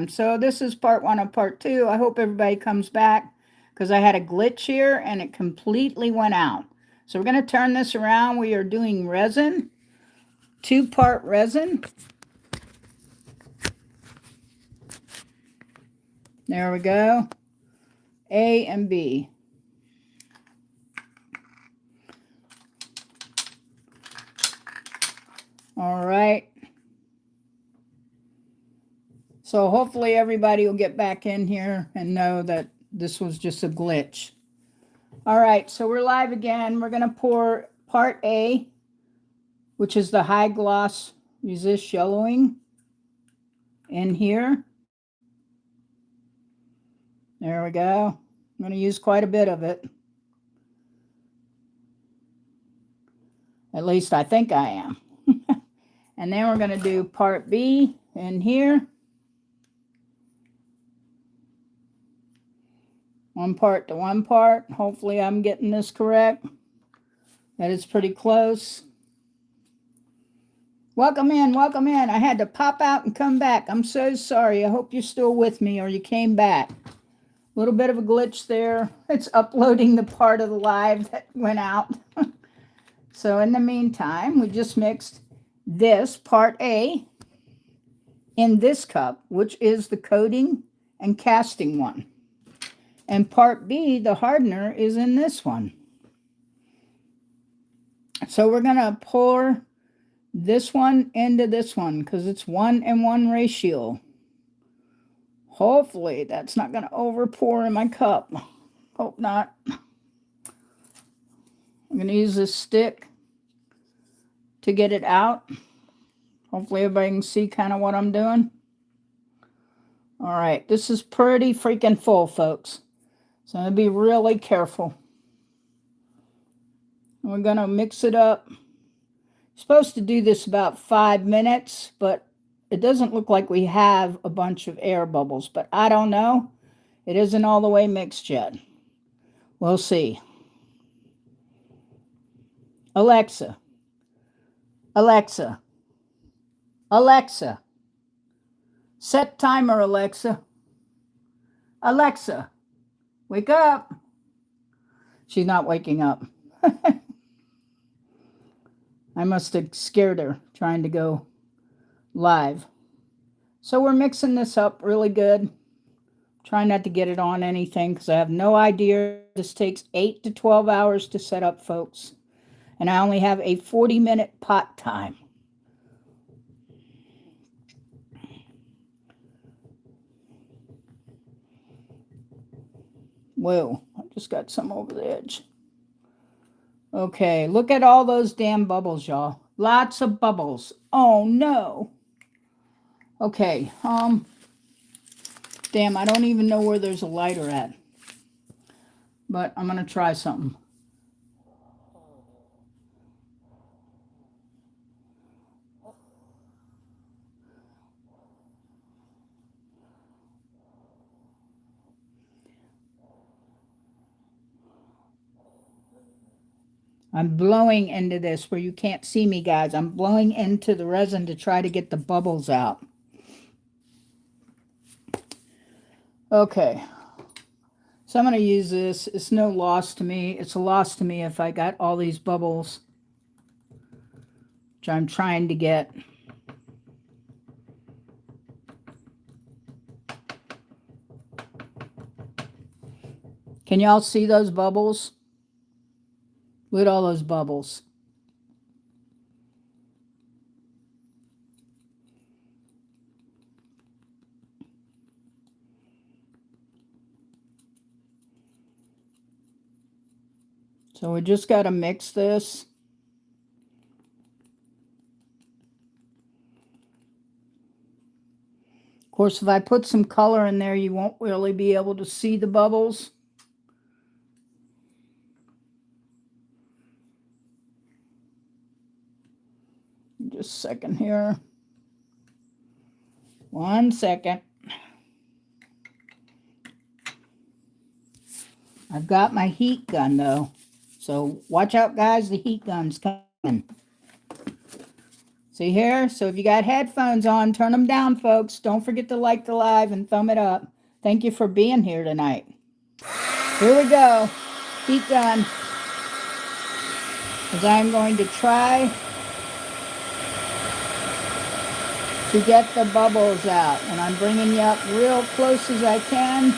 again. So this is part 1 of part 2. I hope everybody comes back because I had a glitch here and it completely went out. So we're going to turn this around. We are doing resin, 2-part resin. There we go. A and B. All right. So hopefully everybody will get back in here and know that this was just a glitch. All right, so we're live again. We're going to pour part A, which is the high gloss resist yellowing, in here. There we go. I'm going to use quite a bit of it. At least I think I am. And then we're going to do part B in here. 1 part to 1 part. Hopefully I'm getting this correct. That is pretty close. Welcome in, welcome in. I had to pop out and come back. I'm so sorry. I hope you're still with me or you came back. A little bit of a glitch there. It's uploading the part of the live that went out. So in the meantime, we just mixed this part A in this cup, which is the coating and casting one. And part B, the hardener, is in this one. So we're going to pour this one into this one because it's 1:1 ratio. Hopefully that's not going to over pour in my cup. Hope not. I'm going to use this stick to get it out. Hopefully everybody can see kind of what I'm doing. All right, this is pretty freaking full, folks. So I'm going to be really careful. We're going to mix it up. Supposed to do this about 5 minutes, but it doesn't look like we have a bunch of air bubbles, but I don't know. It isn't all the way mixed yet. We'll see. Alexa, Alexa, Alexa, set timer, Alexa. Alexa, wake up. She's not waking up. I must have scared her trying to go live. So we're mixing this up really good. Trying not to get it on anything because I have no idea. This takes 8 to 12 hours to set up, folks. And I only have a 40-minute pot time. Whoa, I just got some over the edge. Okay, look at all those damn bubbles, y'all. Lots of bubbles. Oh, no. Okay, damn, I don't even know where there's a lighter at. But I'm going to try something. I'm blowing into this where you can't see me, guys. I'm blowing into the resin to try to get the bubbles out. Okay. So I'm going to use this. It's no loss to me. It's a loss to me if I got all these bubbles, which I'm trying to get. Can y'all see those bubbles? Look at all those bubbles. So we just got to mix this. Of course, if I put some color in there, you won't really be able to see the bubbles. Just a second here. 1 second. I've got my heat gun, though. So watch out, guys. The heat gun's coming. See here? So if you got headphones on, turn them down, folks. Don't forget to like the live and thumb it up. Thank you for being here tonight. Here we go. Heat gun. As I'm going to try to get the bubbles out. And I'm bringing you up real close as I can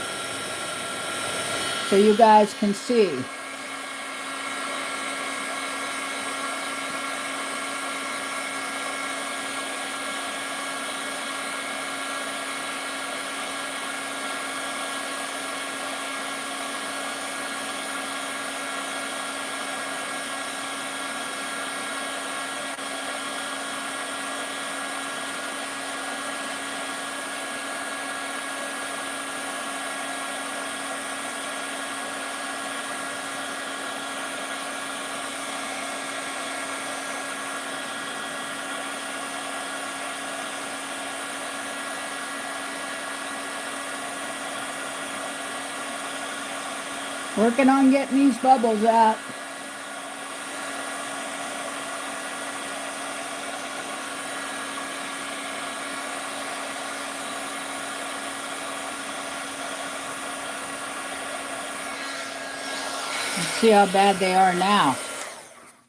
so you guys can see. Working on getting these bubbles out. Let's see how bad they are now.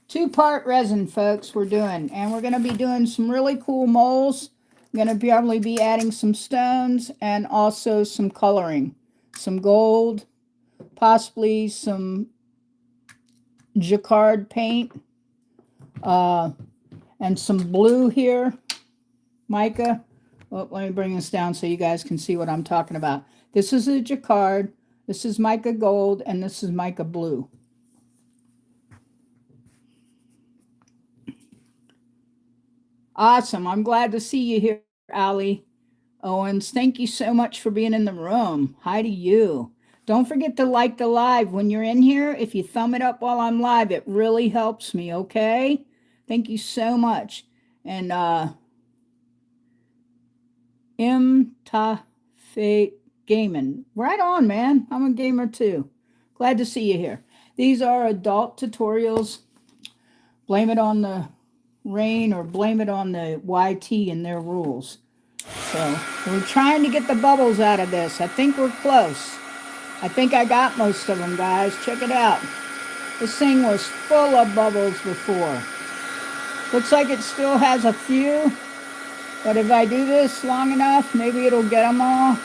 2-part resin, folks, we're doing. And we're going to be doing some really cool molds. I'm going to probably be adding some stones and also some coloring. Some gold, possibly some jacquard paint, and some blue here, mica. Well, let me bring this down so you guys can see what I'm talking about. This is a jacquard, this is mica gold, and this is mica blue. Awesome. I'm glad to see you here, Allie Owens. Thank you so much for being in the room. Hi to you. Don't forget to like the live when you're in here. If you thumb it up while I'm live, it really helps me, okay? Thank you so much. And Imtafe Gaming. Right on, man. I'm a gamer too. Glad to see you here. These are adult tutorials. Blame it on the rain or blame it on the YT and their rules. So we're trying to get the bubbles out of this. I think we're close. I think I got most of them, guys. Check it out. This thing was full of bubbles before. Looks like it still has a few, but if I do this long enough, maybe it'll get them all.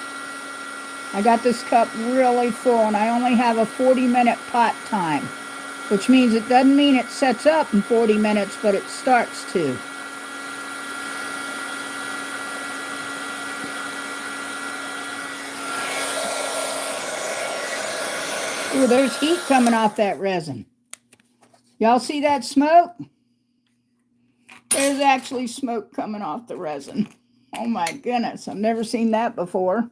I got this cup really full, and I only have a 40-minute pot time, which means it doesn't mean it sets up in 40 minutes, but it starts to. Ooh, there's heat coming off that resin. Y'all see that smoke? There's actually smoke coming off the resin. Oh my goodness, I've never seen that before.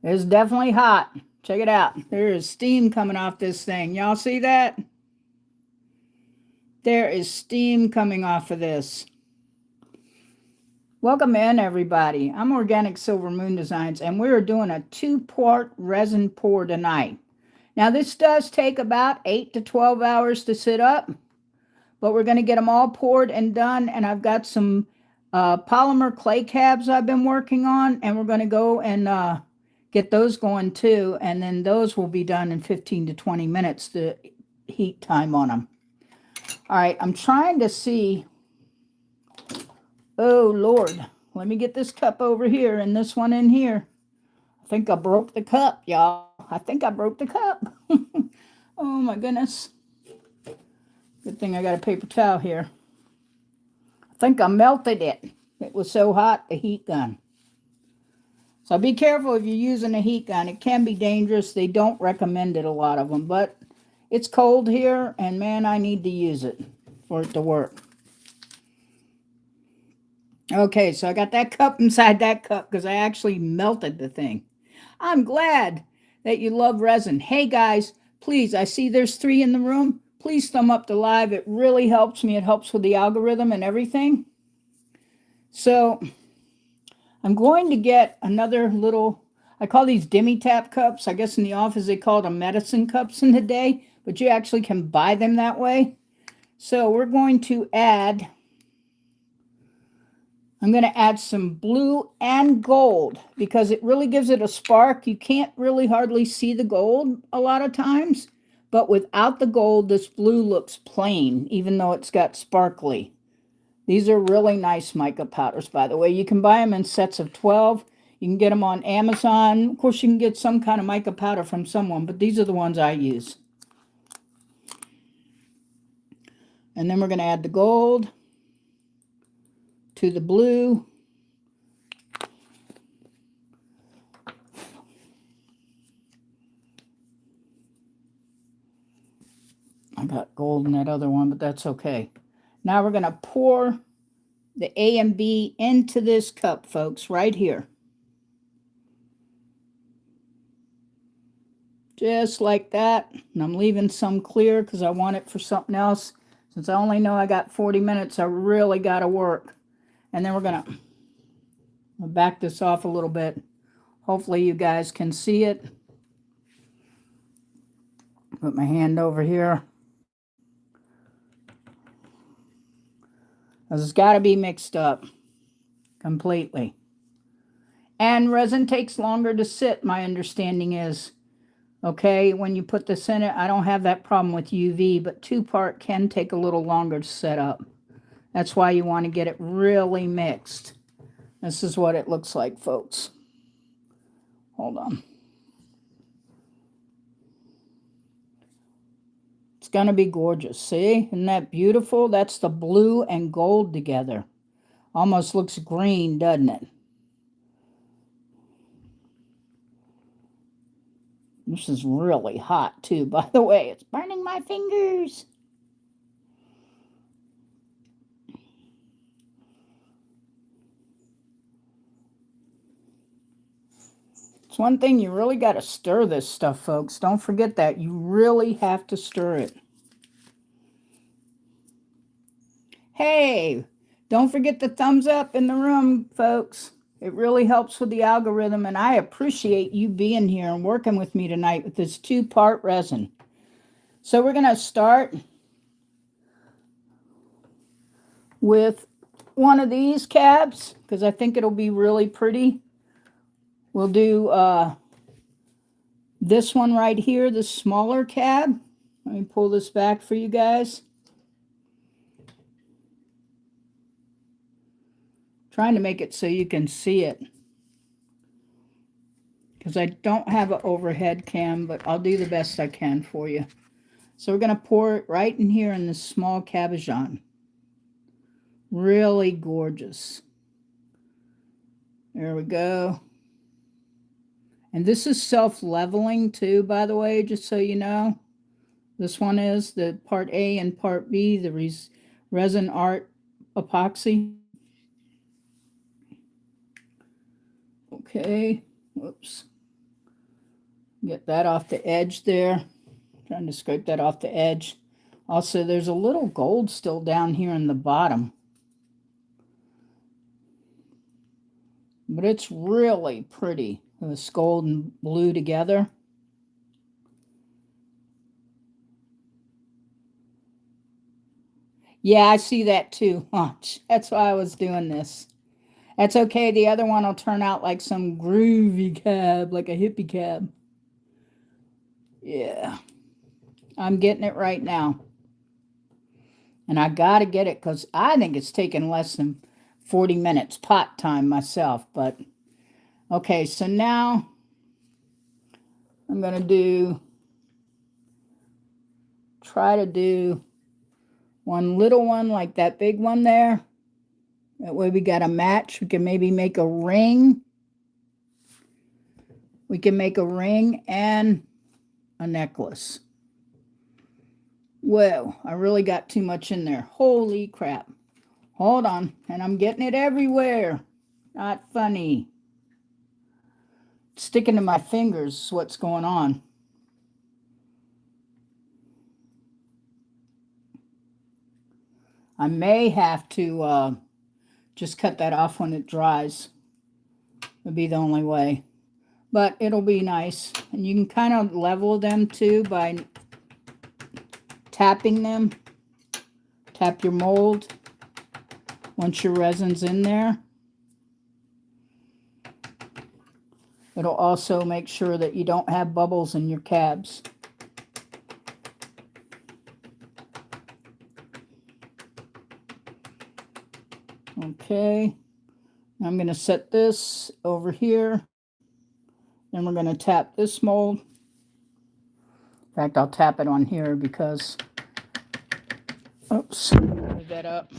It's definitely hot. Check it out. There is steam coming off this thing. Y'all see that? There is steam coming off of this. Welcome in, everybody. I'm Organic Silver Moon Designs, and we're doing a 2-part resin pour tonight. Now, this does take about 8 to 12 hours to sit up, but we're going to get them all poured and done, and I've got some polymer clay cabs I've been working on, and we're going to go and get those going too, and then those will be done in 15 to 20 minutes, the heat time on them. All right, I'm trying to see. Oh, Lord. Let me get this cup over here and this one in here. I think I broke the cup, y'all. I think I broke the cup. Oh, my goodness. Good thing I got a paper towel here. I think I melted it. It was so hot, the heat gun. So be careful if you're using a heat gun. It can be dangerous. They don't recommend it, a lot of them. But it's cold here, and, man, I need to use it for it to work. Okay, so I got that cup inside that cup because I actually melted the thing. I'm glad that you love resin. Hey, guys, please, I see there's 3 in the room. Please thumb up the live. It really helps me. It helps with the algorithm and everything. So I'm going to get another little, I call these demi-tap cups. I guess in the office they call them medicine cups in the day, but you actually can buy them that way. So we're going to add I'm going to add some blue and gold because it really gives it a spark. You can't really hardly see the gold a lot of times, but without the gold, this blue looks plain, even though it's got sparkly. These are really nice mica powders, by the way. You can buy them in sets of 12. You can get them on Amazon. Of course, you can get some kind of mica powder from someone, but these are the ones I use. And then we're going to add the gold to the blue. I got gold in that other one, but that's okay. Now we're going to pour the A and B into this cup, folks, right here. Just like that. And I'm leaving some clear because I want it for something else. Since I only know I got 40 minutes, I really got to work. And then we're going to back this off a little bit. Hopefully you guys can see it. Put my hand over here. It's got to be mixed up completely. And resin takes longer to sit, my understanding is. Okay, when you put this in it, I don't have that problem with UV, but 2-part can take a little longer to set up. That's why you want to get it really mixed. This is what it looks like, folks. Hold on. It's going to be gorgeous. See? Isn't that beautiful? That's the blue and gold together. Almost looks green, doesn't it? This is really hot, too, by the way. It's burning my fingers. It's one thing, you really got to stir this stuff, folks. Don't forget that. You really have to stir it. Hey, don't forget the thumbs up in the room, folks. It really helps with the algorithm, and I appreciate you being here and working with me tonight with this 2-part resin. So we're going to start with one of these cabs because I think it'll be really pretty. We'll do this one right here, the smaller cab. Let me pull this back for you guys. Trying to make it so you can see it. Because I don't have an overhead cam, but I'll do the best I can for you. So we're going to pour it right in here in this small cabochon. Really gorgeous. There we go. And this is self-leveling too, by the way, just so you know. This one is the part A and part B, the Resin Art epoxy. Okay, whoops. Get that off the edge there. Trying to scrape that off the edge. Also, there's a little gold still down here in the bottom. But it's really pretty. This gold and blue together. Yeah, I see that too. That's why I was doing this. That's okay. The other one will turn out like some groovy cab, like a hippie cab. Yeah. I'm getting it right now. And I got to get it because I think it's taken less than 40 minutes pot time myself. But, okay, so now I'm going to try to do one little one like that big one there. That way we got a match. We can maybe make a ring. We can make a ring and a necklace. Whoa, I really got too much in there. Holy crap. Hold on. And I'm getting it everywhere. Not funny. It's sticking to my fingers is what's going on. I may have to just cut that off when it dries. It'll be the only way. But it'll be nice. And you can kind of level them too by tapping them. Tap your mold once your resin's in there. It'll also make sure that you don't have bubbles in your cabs. Okay, I'm going to set this over here. Then we're going to tap this mold. In fact, I'll tap it on here because, oops, move that up.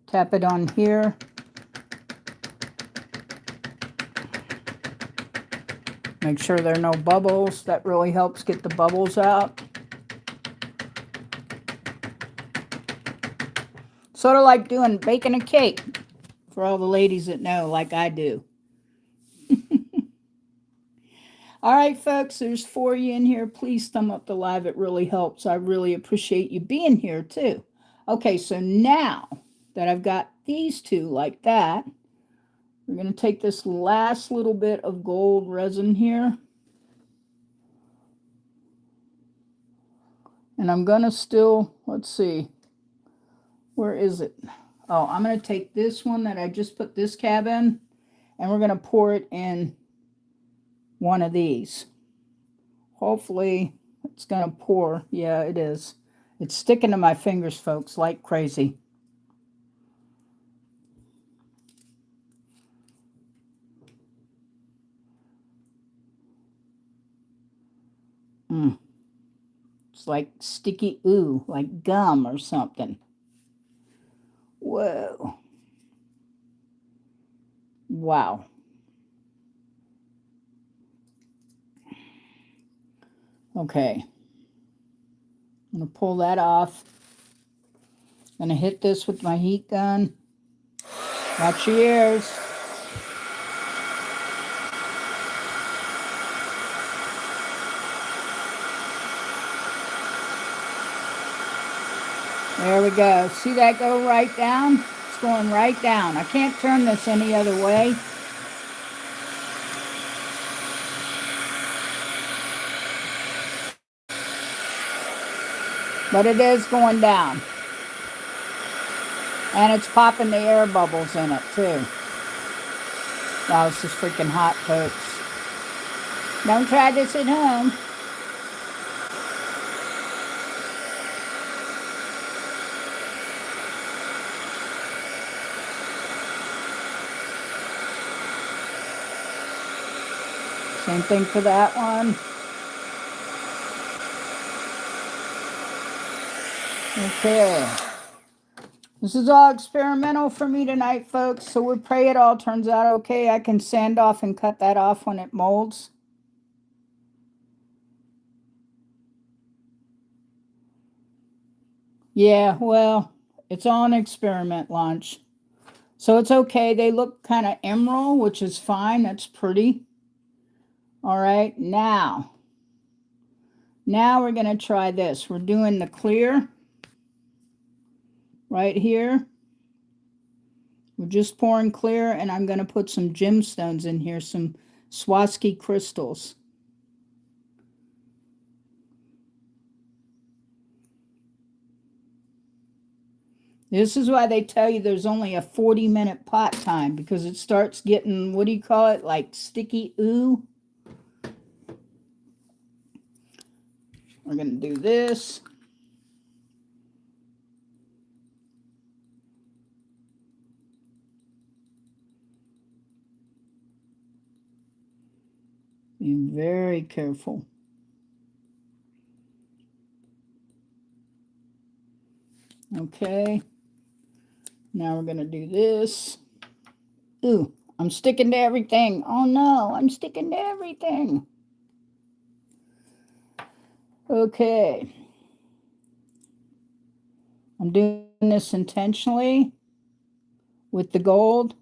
Tap it on here. Make sure there are no bubbles. That really helps get the bubbles out. Sort of like baking a cake, for all the ladies that know, like I do. All right, folks, there's 4 of you in here. Please thumb up the live. It really helps. I really appreciate you being here, too. Okay, so now that I've got these two like that, we're going to take this last little bit of gold resin here. And I'm going to still, let's see, where is it? Oh, I'm going to take this one that I just put this cab in, and we're going to pour it in one of these. Hopefully it's going to pour. Yeah, it is. It's sticking to my fingers, folks, like crazy. It's like sticky ooh, like gum or something. Whoa. Wow. Okay. I'm going to pull that off. I'm going to hit this with my heat gun. Watch your ears. There we go. See that go right down? It's going right down. I can't turn this any other way. But it is going down. And it's popping the air bubbles in it, too. Wow, this is freaking hot, folks. Don't try this at home. Same thing for that one. Okay. This is all experimental for me tonight, folks, so we pray it all turns out okay. I can sand off and cut that off when it molds. Yeah, well, it's all an experiment launch. So it's okay. They look kind of emerald, which is fine. That's pretty. All right, now we're going to try this. We're doing the clear right here. We're just pouring clear, and I'm going to put some gemstones in here, some Swarovski crystals. This is why they tell you there's only a 40-minute pot time, because it starts getting, what do you call it, like sticky ooh. We're going to do this. Be very careful. Okay. Now we're going to do this. Ooh, I'm sticking to everything. Oh no, I'm sticking to everything. Okay. I'm doing this intentionally with the gold.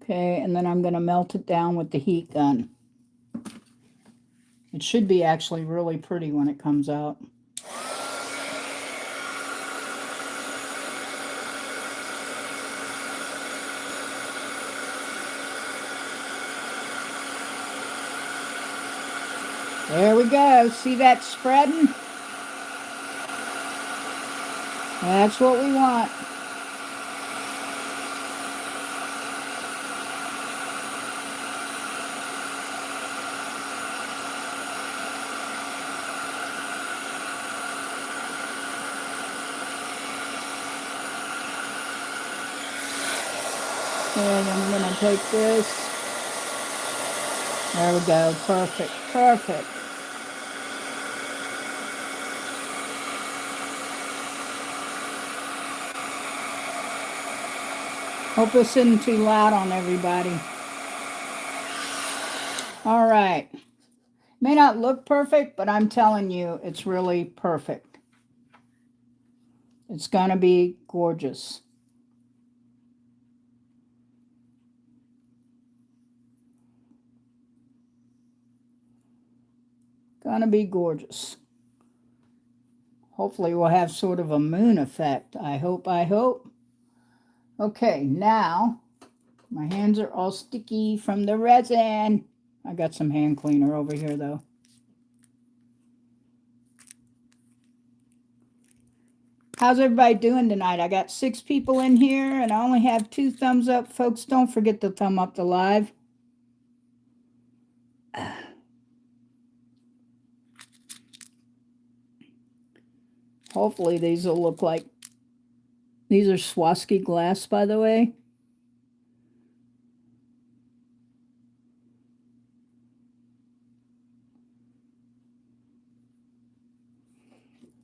Okay, and then I'm going to melt it down with the heat gun. It should be actually really pretty when it comes out. There we go. See that spreading? That's what we want. And I'm going to take this. There we go. Perfect. Perfect. Hope this isn't too loud on everybody. All right. May not look perfect, but I'm telling you, it's really perfect. It's going to be gorgeous. Gonna be gorgeous. Hopefully we'll have sort of a moon effect. I hope. Okay, now my hands are all sticky from the resin. I got some hand cleaner over here though. How's everybody doing tonight? I got 6 people in here and I only have 2 thumbs up. Folks, don't forget to thumb up the live. Hopefully these will look like, these are Swarovski glass, by the way.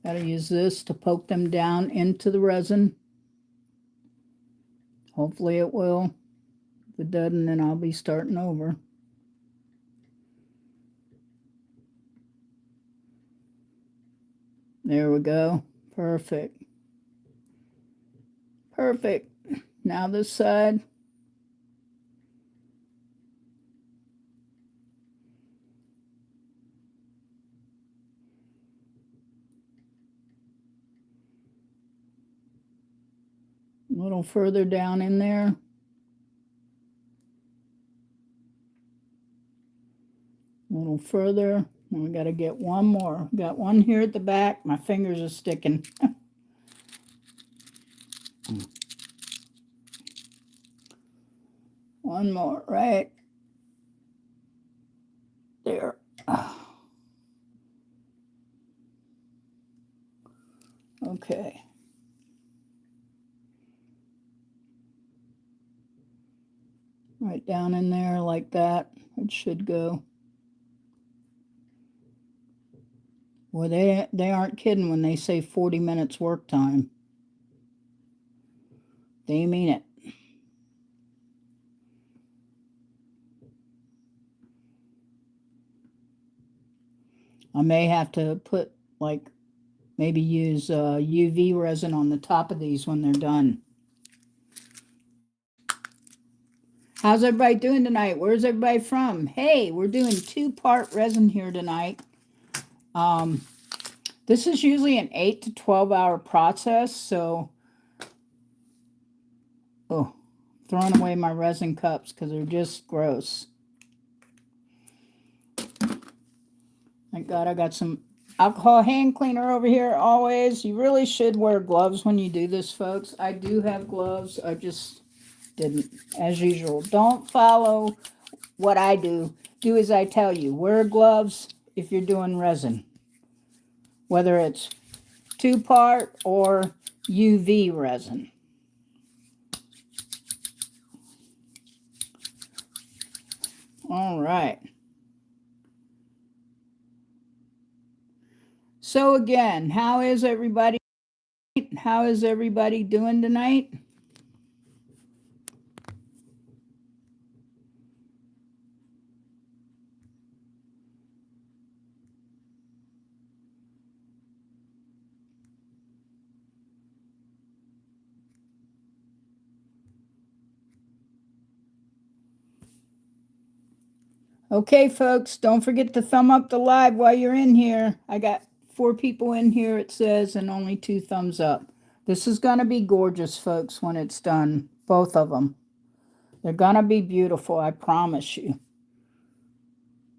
Gotta use this to poke them down into the resin. Hopefully it will. If it doesn't, then I'll be starting over. There we go. Perfect. Perfect. Now this side. A little further down in there. A little further. And we got to get one more. Got one here at the back. My fingers are sticking. One more, right there. Okay. Right down in there like that. It should go. Well, they aren't kidding when they say 40 minutes work time. They mean it. I may have to put, like, maybe use UV resin on the top of these when they're done. How's everybody doing tonight? Where's everybody from? Hey, we're doing 2-part resin here tonight. This is usually an 8 to 12 hour process, so throwing away my resin cups because they're just gross. Thank God I got some alcohol hand cleaner over here always. You really should wear gloves when you do this, folks. I do have gloves. I just didn't, as usual. Don't follow what I do. Do as I tell you. Wear gloves if you're doing resin, whether it's 2-part or UV resin. All right. So again, how is everybody? How is everybody doing tonight? Okay, folks, don't forget to thumb up the live while you're in here. I got 4 people in here, it says, and only 2 thumbs up. This is going to be gorgeous, folks, when it's done. Both of them. They're going to be beautiful, I promise you.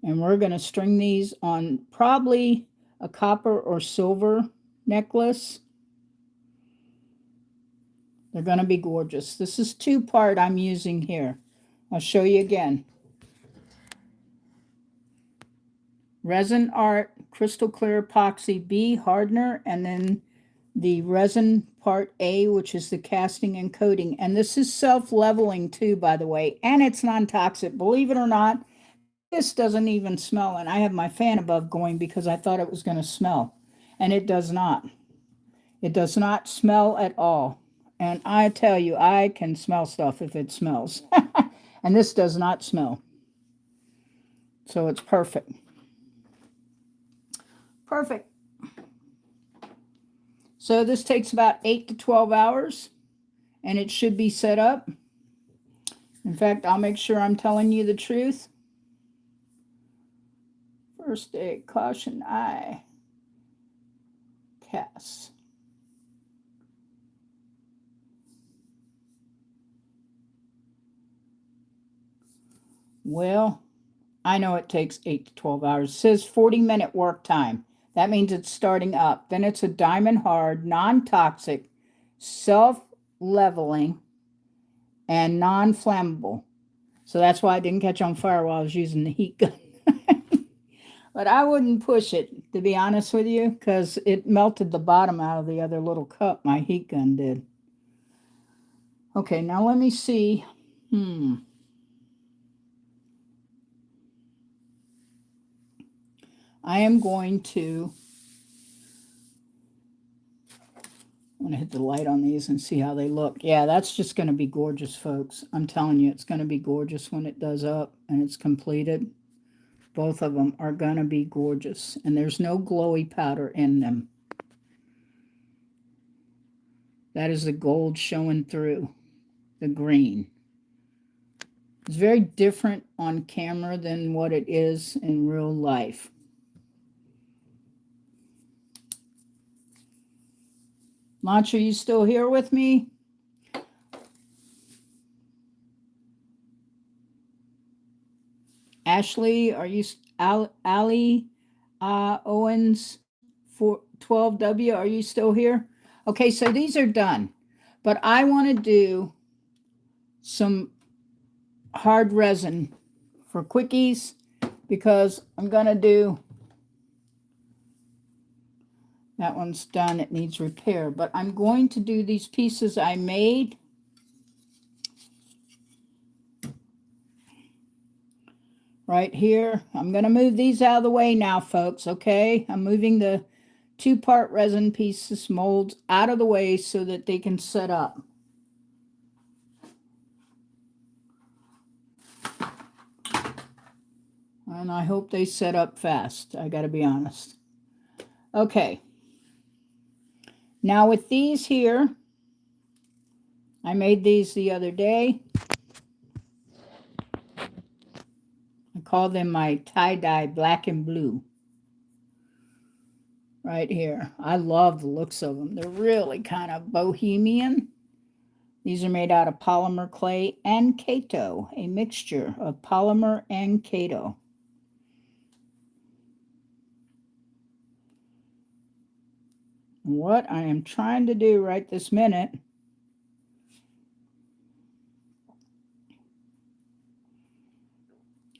And we're going to string these on probably a copper or silver necklace. They're going to be gorgeous. This is 2-part I'm using here. I'll show you again. Resin Art, Crystal Clear Epoxy B hardener, and then the resin part A, which is the casting and coating. And this is self-leveling too, by the way, and it's non-toxic. Believe it or not, this doesn't even smell. And I have my fan above going because I thought it was going to smell. And it does not. It does not smell at all. And I tell you, I can smell stuff if it smells. And this does not smell. So it's perfect. Perfect. So this takes about 8 to 12 hours, and it should be set up. In fact, I'll make sure I'm telling you the truth. First aid caution eye cast. Well, I know it takes 8 to 12 hours. It says 40-minute work time. That means it's starting up. Then it's a diamond hard, non-toxic, self-leveling, and non-flammable. So that's why I didn't catch on fire while I was using the heat gun. But I wouldn't push it, to be honest with you, because it melted the bottom out of the other little cup my heat gun did. Okay, now let me see. I am going to hit the light on these and see how they look. Yeah, that's just going to be gorgeous, folks. I'm telling you, it's going to be gorgeous when it does up and it's completed. Both of them are going to be gorgeous. And there's no glowy powder in them. That is the gold showing through the green. It's very different on camera than what it is in real life. Launch, are you still here with me? Ashley, are you Ali Owens 12W? Are you still here? Okay, so these are done, but I want to do some hard resin for quickies because I'm going to do. That one's done. It needs repair, but I'm going to do these pieces I made. Right here. I'm going to move these out of the way now, folks, okay? I'm moving the 2-part resin pieces molds out of the way so that they can set up. And I hope they set up fast. I got to be honest. Okay. Now with these here, I made these the other day. I call them my tie-dye black and blue. Right here. I love the looks of them. They're really kind of bohemian. These are made out of polymer clay and Kato, a mixture of polymer and Kato. What I am trying to do right this minute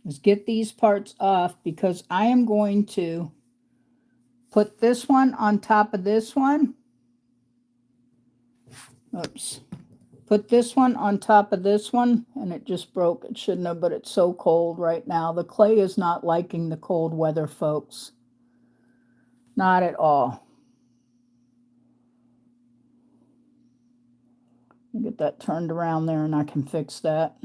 is get these parts off because I am going to put this one on top of this one. Oops. Put this one on top of this one, and it just broke. It shouldn't have, but it's so cold right now. The clay is not liking the cold weather, folks. Not at all. Get that turned around there, and I can fix that.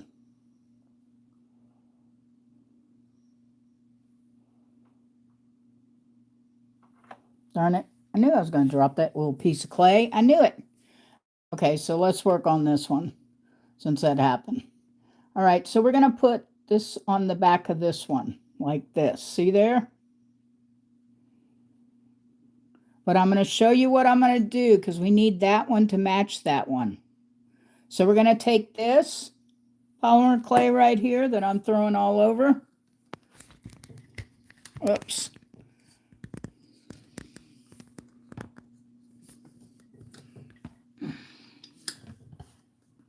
Darn it. I knew I was going to drop that little piece of clay. I knew it. Okay, so let's work on this one since that happened. All right, so we're going to put this on the back of this one like this. See there? But I'm going to show you what I'm going to do because we need that one to match that one. So we're going to take this polymer clay right here that I'm throwing all over. Oops.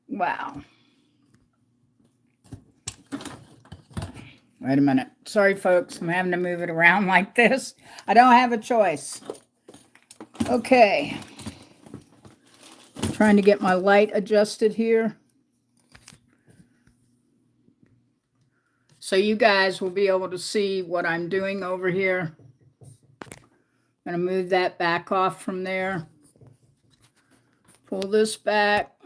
Wow. Wait a minute. Sorry, folks. I'm having to move it around like this. I don't have a choice. Okay. Trying to get my light adjusted here, so you guys will be able to see what I'm doing over here. I'm going to move that back off from there. Pull this back.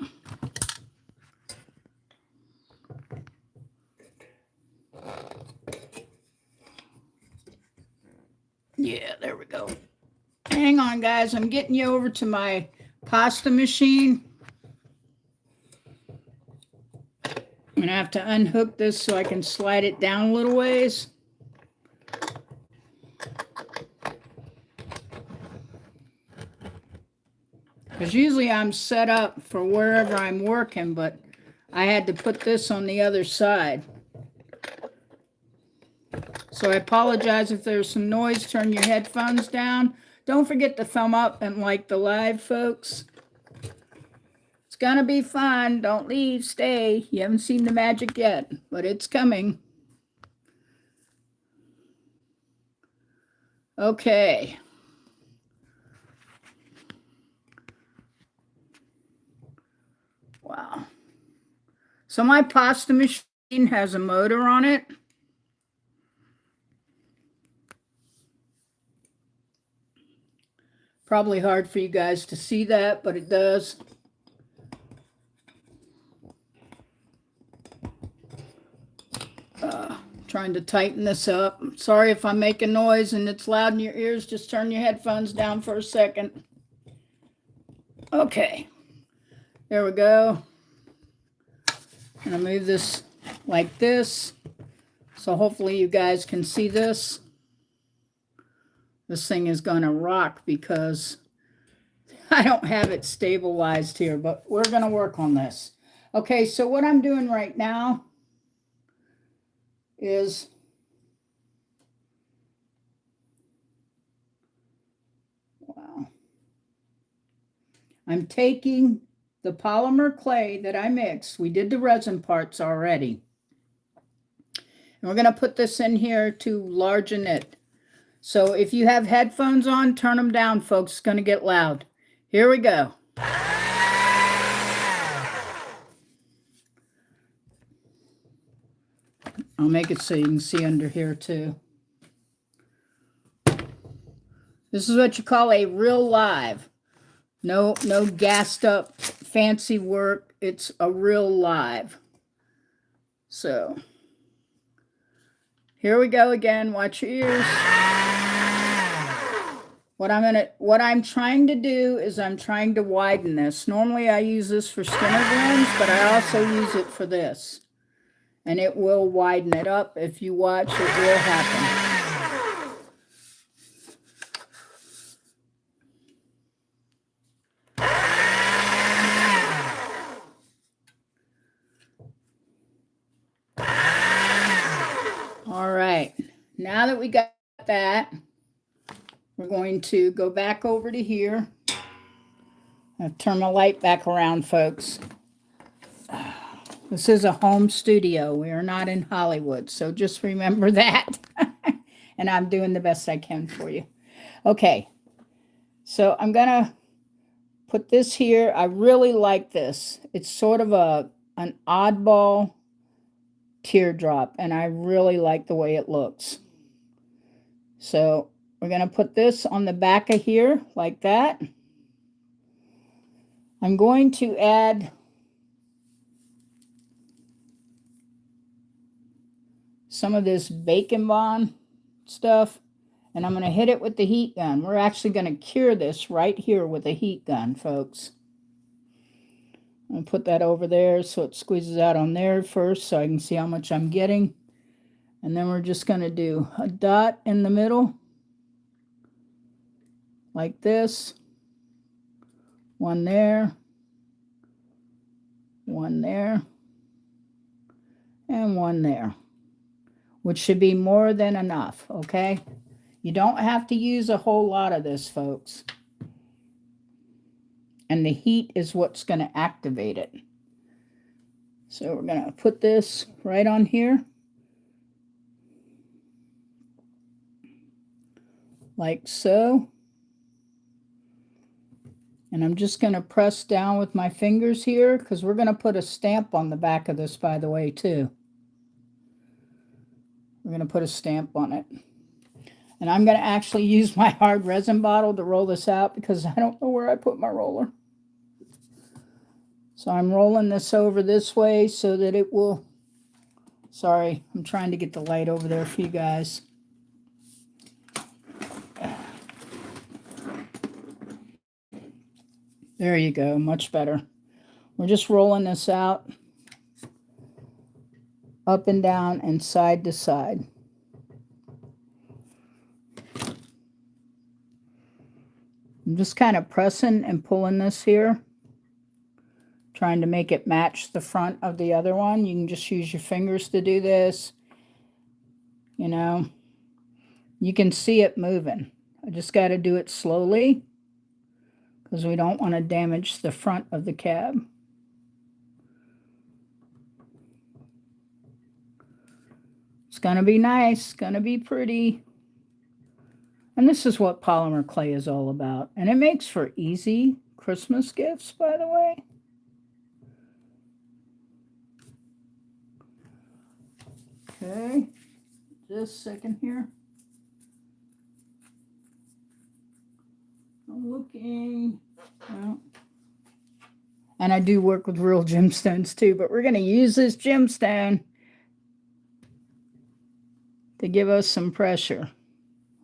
Yeah, there we go. Hang on, guys. I'm getting you over to my pasta machine. I'm going to have to unhook this so I can slide it down a little ways. Because usually I'm set up for wherever I'm working, but I had to put this on the other side. So I apologize if there's some noise. Turn your headphones down. Don't forget to thumb up and like the live, folks. It's gonna be fun. Don't leave. Stay. You haven't seen the magic yet, but it's coming. Okay. Wow. So my pasta machine has a motor on it. Probably hard for you guys to see that, but it does. Trying to tighten this up. Sorry if I'm making noise and it's loud in your ears. Just turn your headphones down for a second. Okay. There we go. I'm going to move this like this. So hopefully you guys can see this. This thing is going to rock because I don't have it stabilized here, but we're going to work on this. Okay, so what I'm doing right now is I'm taking the polymer clay that I mixed. We did the resin parts already. And we're going to put this in here to largen it. So if you have headphones on, turn them down, folks. It's going to get loud. Here we go. I'll make it so you can see under here too. This is what you call a real live. No gassed up fancy work. It's a real live. So here we go again. Watch your ears. What I'm trying to do is I'm trying to widen this. Normally I use this for Skinner blends, but I also use it for this. And it will widen it up. If you watch, it will happen. All right, now that we got that, we're going to go back over to here. I'll turn my light back around, folks. This is a home studio. We are not in Hollywood, so just remember that. And I'm doing the best I can for you. Okay, so I'm going to put this here. I really like this. It's sort of an oddball teardrop, and I really like the way it looks. So we're going to put this on the back of here like that. I'm going to add some of this bacon bond stuff, and I'm going to hit it with the heat gun. We're actually going to cure this right here with a heat gun, folks. I'm going to put that over there so it squeezes out on there first so I can see how much I'm getting. And then we're just going to do a dot in the middle like this. One there. One there. And one there. which should be more than enough, okay? You don't have to use a whole lot of this, folks. And the heat is what's going to activate it. So we're going to put this right on here. Like so. And I'm just going to press down with my fingers here because we're going to put a stamp on the back of this, by the way, too. We're going to put a stamp on it. And I'm going to actually use my hard resin bottle to roll this out because I don't know where I put my roller. So I'm rolling this over this way so that it will... Sorry, I'm trying to get the light over there for you guys. There you go, much better. We're just rolling this out, up and down and side to side. I'm just kind of pressing and pulling this here, trying to make it match the front of the other one. You can just use your fingers to do this. You know, you can see it moving. I just got to do it slowly because we don't want to damage the front of the cab. It's going to be nice, going to be pretty. And this is what polymer clay is all about. And it makes for easy Christmas gifts, by the way. Okay, just a second here. I'm looking. Well, and I do work with real gemstones too, but we're going to use this gemstone to give us some pressure,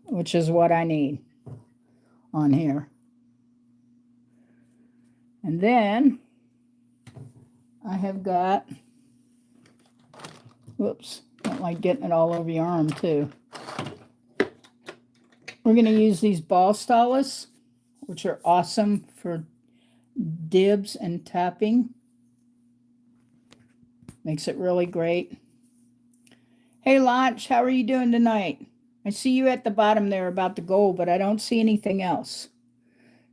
which is what I need on here. And then I have got, whoops, don't like getting it all over your arm too. We're going to use these ball stylus, which are awesome for dibs and tapping. Makes it really great. Hey, Launch, how are you doing tonight? I see you at the bottom there about the gold, but I don't see anything else.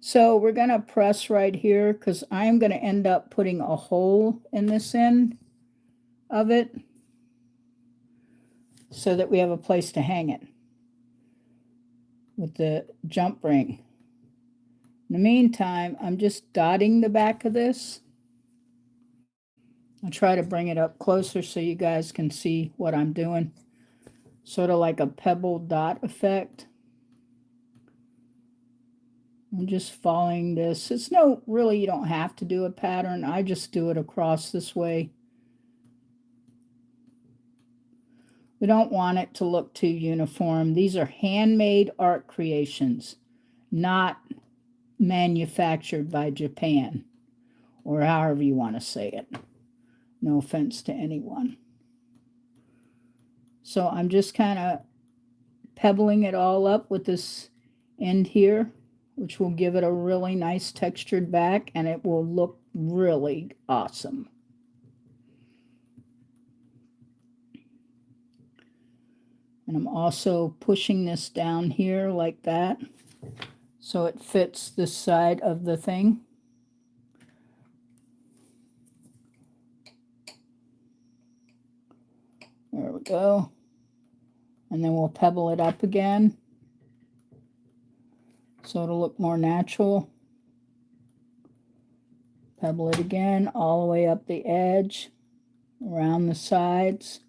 So we're going to press right here because I'm going to end up putting a hole in this end of it so that we have a place to hang it with the jump ring. In the meantime, I'm just dotting the back of this. I'll try to bring it up closer so you guys can see what I'm doing. Sort of like a pebble dot effect. I'm just following this. It's no, really, you don't have to do a pattern. I just do it across this way. We don't want it to look too uniform. These are handmade art creations, not manufactured by Japan, or however you want to say it. No offense to anyone. So I'm just kind of pebbling it all up with this end here, which will give it a really nice textured back, and it will look really awesome. And I'm also pushing this down here like that, so it fits this side of the thing. There we go. And then we'll pebble it up again so it'll look more natural. Pebble it again all the way up the edge, around the sides.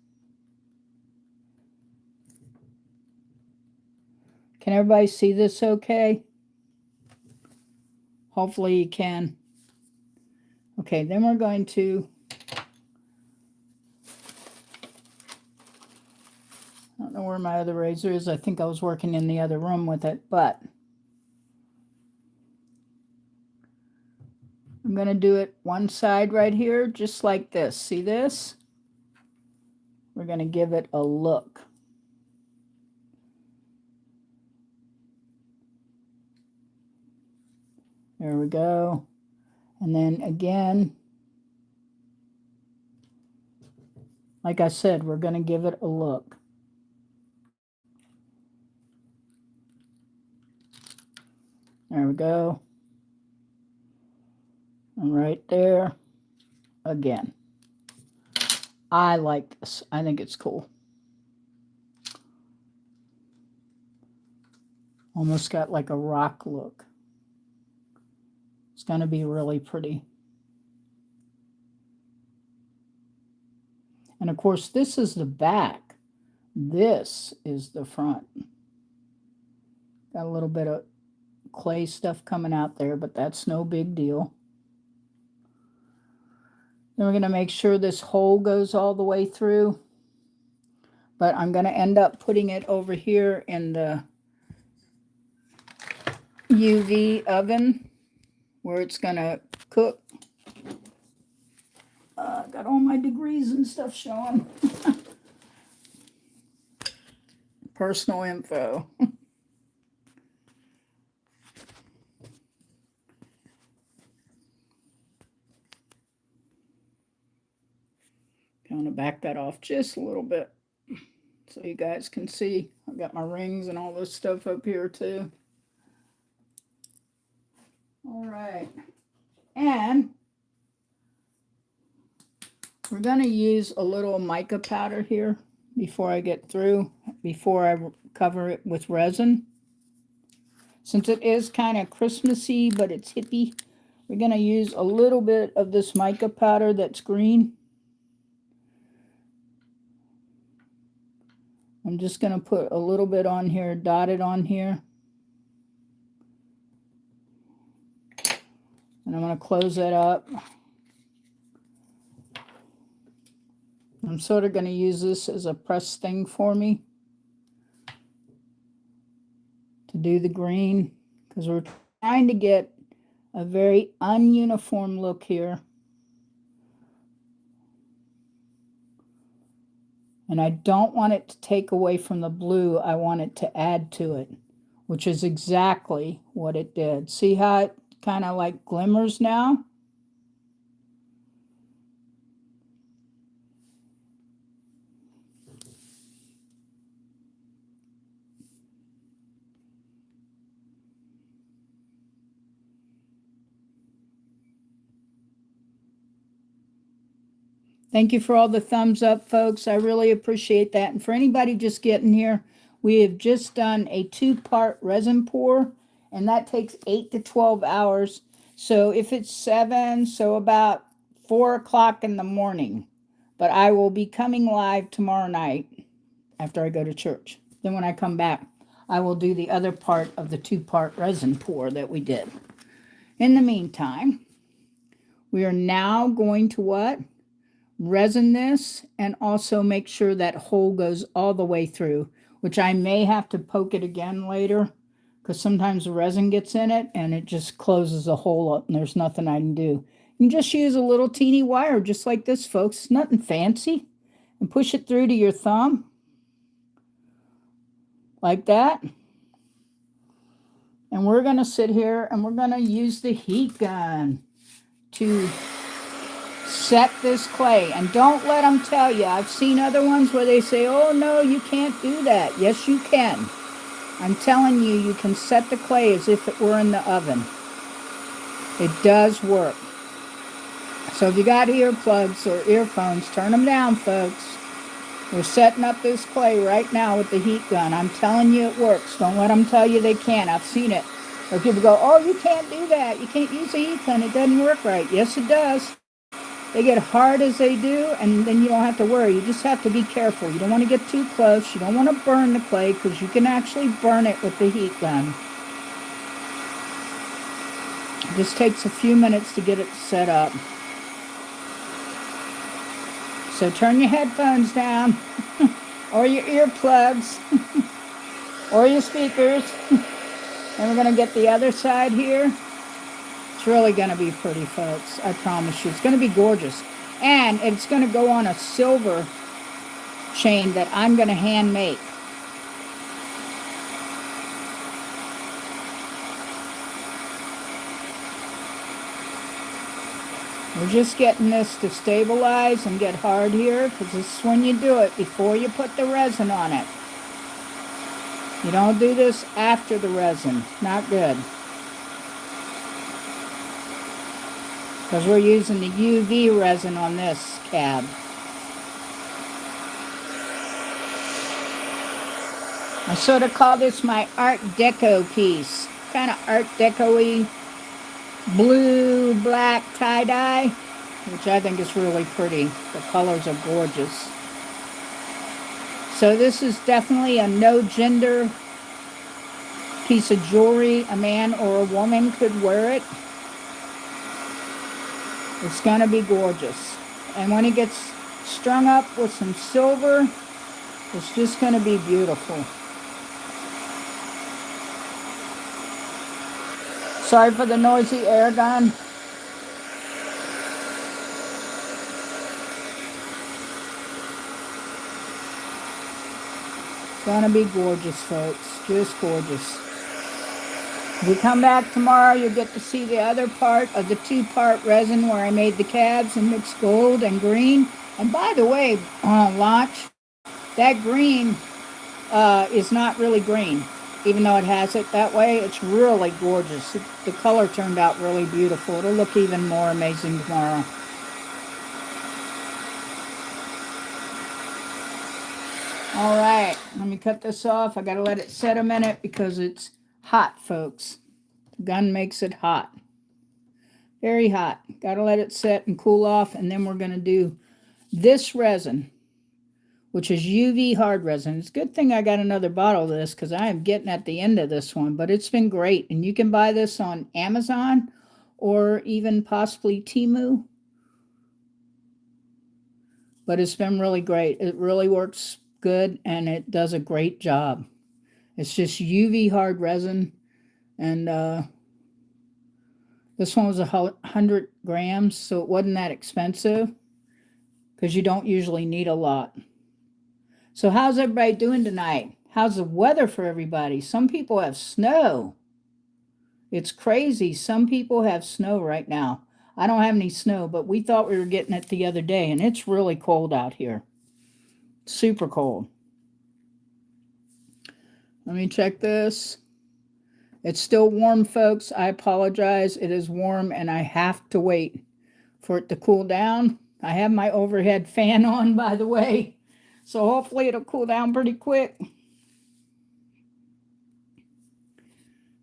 Can everybody see this okay? Hopefully you can. Okay, then we're going to, I don't know where my other razor is. I think I was working in the other room with it, but I'm going to do it one side right here, just like this. See this? We're going to give it a look. There we go. And then again, like I said, we're going to give it a look. There we go. And right there again. I like this. I think it's cool. Almost got like a rock look. It's going to be really pretty. And of course, this is the back. This is the front. Got a little bit of clay stuff coming out there, but that's no big deal. Then we're going to make sure this hole goes all the way through. But I'm going to end up putting it over here in the UV oven where it's going to cook. Got all my degrees and stuff showing. Personal info. Kind of back that off just a little bit so you guys can see. I've got my rings and all this stuff up here too. All right. And we're going to use a little mica powder here before I get through, before I cover it with resin. Since it is kind of Christmassy, but it's hippie, we're going to use a little bit of this mica powder that's green. I'm just going to put a little bit on here, dotted on here. And I'm going to close it up. I'm sort of going to use this as a press thing for me to do the green, because we're trying to get a very ununiform look here. And I don't want it to take away from the blue. I want it to add to it, which is exactly what it did. See how it kind of like glimmers now? Thank you for all the thumbs up, folks. I really appreciate that. And for anybody just getting here, we have just done a 2-part resin pour, and that takes 8 to 12 hours. So if it's 7, so about 4 o'clock in the morning. But I will be coming live tomorrow night after I go to church. Then when I come back, I will do the other part of the 2-part resin pour that we did. In the meantime, we are now going to what? Resin this, and also make sure that hole goes all the way through, which I may have to poke it again later, because sometimes the resin gets in it and it just closes the hole up and there's nothing I can do. You can just use a little teeny wire just like this, folks. Nothing fancy. And push it through to your thumb like that. And we're going to sit here and we're going to use the heat gun to set this clay. And don't let them tell you. I've seen other ones where they say, oh no, you can't do that. Yes, you can. I'm telling you, you can set the clay as if it were in the oven. It does work. So if you got earplugs or earphones, turn them down, folks. We're setting up this clay right now with the heat gun. I'm telling you it works. Don't let them tell you they can't. I've seen it. Or people go, oh, you can't do that. You can't use a heat gun. It doesn't work right. Yes, it does. They get hard as they do, and then you don't have to worry. You just have to be careful. You don't want to get too close. You don't want to burn the clay, because you can actually burn it with the heat gun. It just takes a few minutes to get it set up. So turn your headphones down, or your earplugs, or your speakers. And we're going to get the other side here. It's really going to be pretty, folks. I promise you. It's going to be gorgeous. And it's going to go on a silver chain that I'm going to hand make. We're just getting this to stabilize and get hard here, because this is when you do it, before you put the resin on it. You don't do this after the resin. Not good. because we're using the UV resin on this cab. I sort of call this my Art Deco piece. Kind of Art Deco-y, blue, black tie-dye, which I think is really pretty. The colors are gorgeous. So this is definitely a no-gender piece of jewelry. A man or a woman could wear it. It's going to be gorgeous. And when it gets strung up with some silver, it's just going to be beautiful. Sorry for the noisy air gun. Gonna be gorgeous, folks. Just gorgeous. If you come back tomorrow, you'll get to see the other part of the two-part resin where I made the cabs and mixed gold and green. And by the way, Launch, that green is not really green. Even though it has it that way, it's really gorgeous. The color turned out really beautiful. It'll look even more amazing tomorrow. All right, let me cut this off. I gotta let it set a minute because it's hot, folks. The gun makes it hot. Very hot. Gotta let it set and cool off, and then we're gonna do this resin, which is UV hard resin. It's a good thing I got another bottle of this because I am getting at the end of this one, but it's been great. And you can buy this on Amazon or even possibly Temu. But it's been really great. It really works good and it does a great job. It's just UV hard resin. And this one was 100 grams, so it wasn't that expensive because you don't usually need a lot. So how's everybody doing tonight? How's the weather for everybody? Some people have snow. It's crazy. Some people have snow right now. I don't have any snow, but we thought we were getting it the other day, and it's really cold out here. Super cold. Let me check this. It's still warm, folks. I apologize. It is warm, and I have to wait for it to cool down. I have my overhead fan on, by the way. So hopefully it'll cool down pretty quick.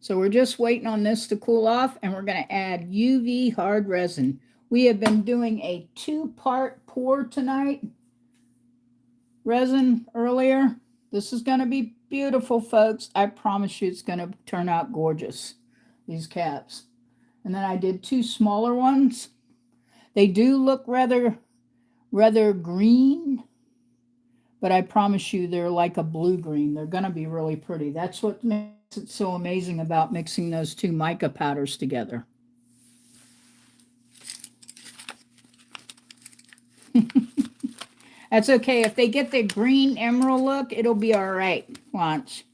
So we're just waiting on this to cool off, and we're going to add UV hard resin. We have been doing a two-part pour tonight. Resin earlier. This is going to be beautiful, folks. I promise you it's going to turn out gorgeous, these caps. And then I did two smaller ones. They do look rather green. But I promise you, they're like a blue-green. They're going to be really pretty. That's what makes it so amazing about mixing those two mica powders together. That's okay. If they get the green emerald look, it'll be all right, Launch.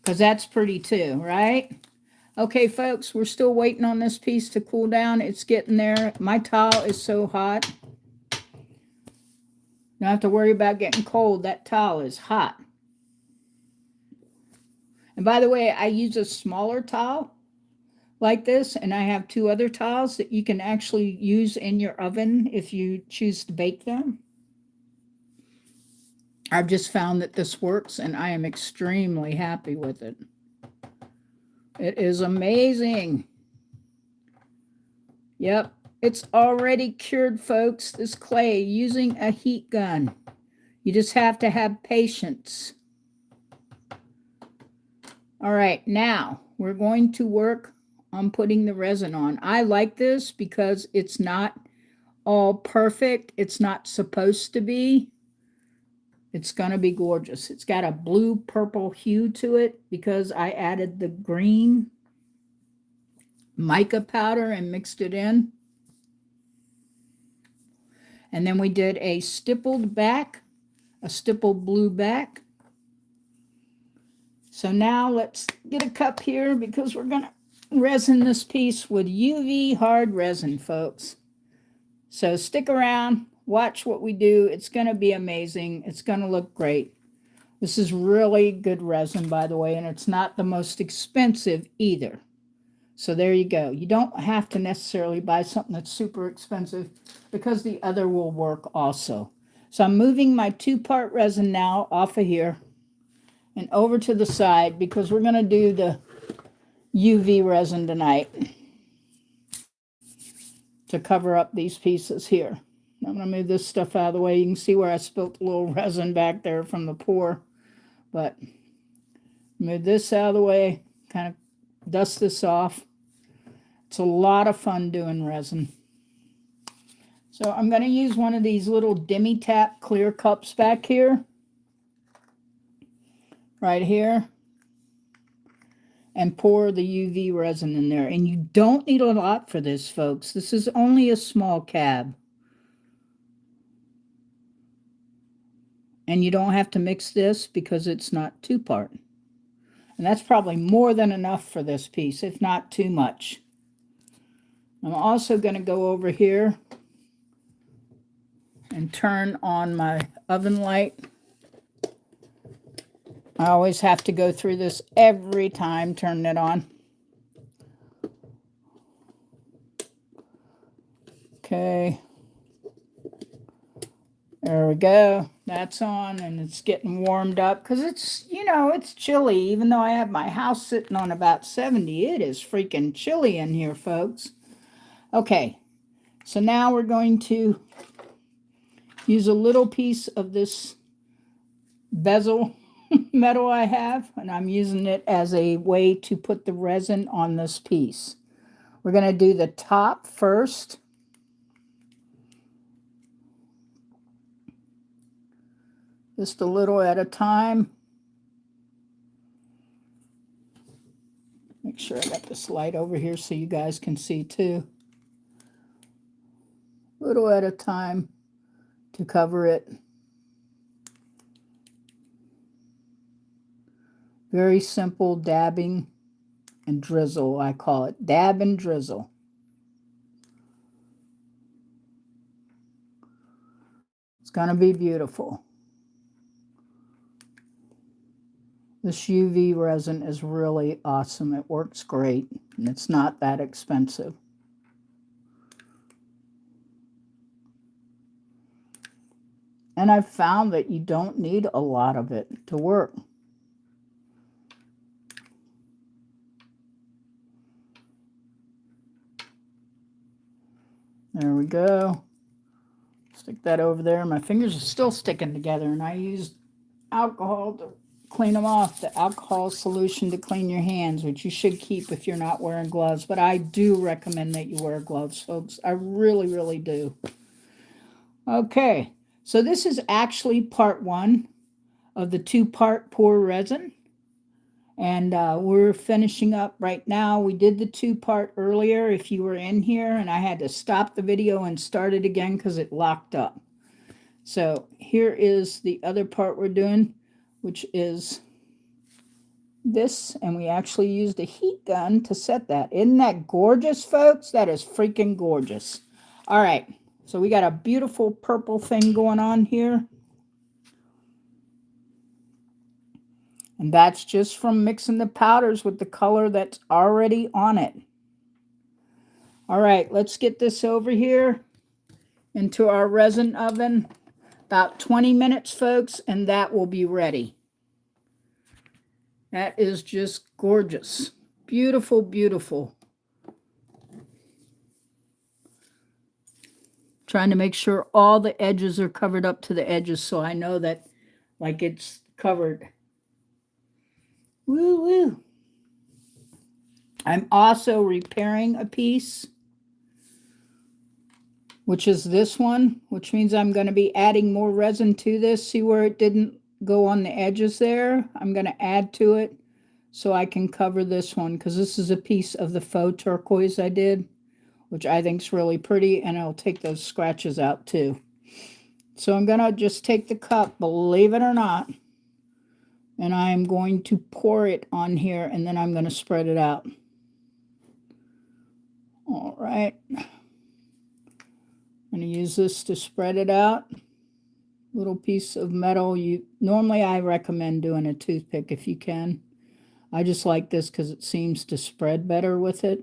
Because that's pretty too, right? Okay, folks, we're still waiting on this piece to cool down. It's getting there. My towel is so hot. Don't have to worry about getting cold. That towel is hot. And by the way, I use a smaller towel like this, and I have two other towels that you can actually use in your oven if you choose to bake them. I've just found that this works, and I am extremely happy with it. It is amazing. Yep. It's already cured, folks, this clay, using a heat gun. You just have to have patience. All right, now we're going to work on putting the resin on. I like this because it's not all perfect. It's not supposed to be. It's going to be gorgeous. It's got a blue-purple hue to it because I added the green mica powder and mixed it in. And then we did a stippled back, a stippled blue back. So now let's get a cup here because we're going to resin this piece with UV hard resin, folks. So stick around, watch what we do. It's going to be amazing. It's going to look great. This is really good resin, by the way, and it's not the most expensive either. So there you go. You don't have to necessarily buy something that's super expensive because the other will work also. So I'm moving my 2-part resin now off of here and over to the side because we're going to do the UV resin tonight to cover up these pieces here. I'm going to move this stuff out of the way. You can see where I spilt a little resin back there from the pour, but move this out of the way, kind of dust this off. It's a lot of fun doing resin. So I'm going to use one of these little demi-tap clear cups back here, right here, and pour the UV resin in there. And you don't need a lot for this, folks. This is only a small cab. And you don't have to mix this because it's not 2-part. And that's probably more than enough for this piece, if not too much. I'm also going to go over here and turn on my oven light. I always have to go through this every time turning it on. Okay. There we go. That's on, and it's getting warmed up because it's, you know, it's chilly. Even though I have my house sitting on about 70, it is freaking chilly in here, folks. Okay, so now we're going to use a little piece of this bezel metal I have, and I'm using it as a way to put the resin on this piece. We're going to do the top first. Just a little at a time. Make sure I got this light over here so you guys can see too. Little at a time to cover it. Very simple dabbing and drizzle, I call it. Dab and drizzle. It's going to be beautiful. This UV resin is really awesome. It works great, and it's not that expensive. And I've found that you don't need a lot of it to work. There we go. Stick that over there. My fingers are still sticking together, and I used alcohol to clean them off, the alcohol solution to clean your hands, which you should keep if you're not wearing gloves. But I do recommend that you wear gloves, folks. I really, really do. Okay, so this is actually part 1 of the 2-part pour resin. And we're finishing up right now. We did the 2-part earlier if you were in here, and I had to stop the video and start it again because it locked up. So here is the other part we're doing, which is this, and we actually used a heat gun to set that. Isn't that gorgeous, folks? That is freaking gorgeous. All right, so we got a beautiful purple thing going on here. And that's just from mixing the powders with the color that's already on it. All right, let's get this over here into our resin oven. About 20 minutes, folks, and that will be ready. That is just gorgeous. Beautiful, beautiful. Trying to make sure all the edges are covered up to the edges so I know that, like, it's covered. Woo woo. I'm also repairing a piece, which is this one, which means I'm going to be adding more resin to this. See where it didn't go on the edges there? I'm going to add to it so I can cover this one because this is a piece of the faux turquoise I did, which I think is really pretty, and I'll take those scratches out too. So I'm going to just take the cup, believe it or not, and I'm going to pour it on here, and then I'm going to spread it out. All right. I'm going to use this to spread it out. Little piece of metal. Normally I recommend doing a toothpick if you can. I just like this because it seems to spread better with it.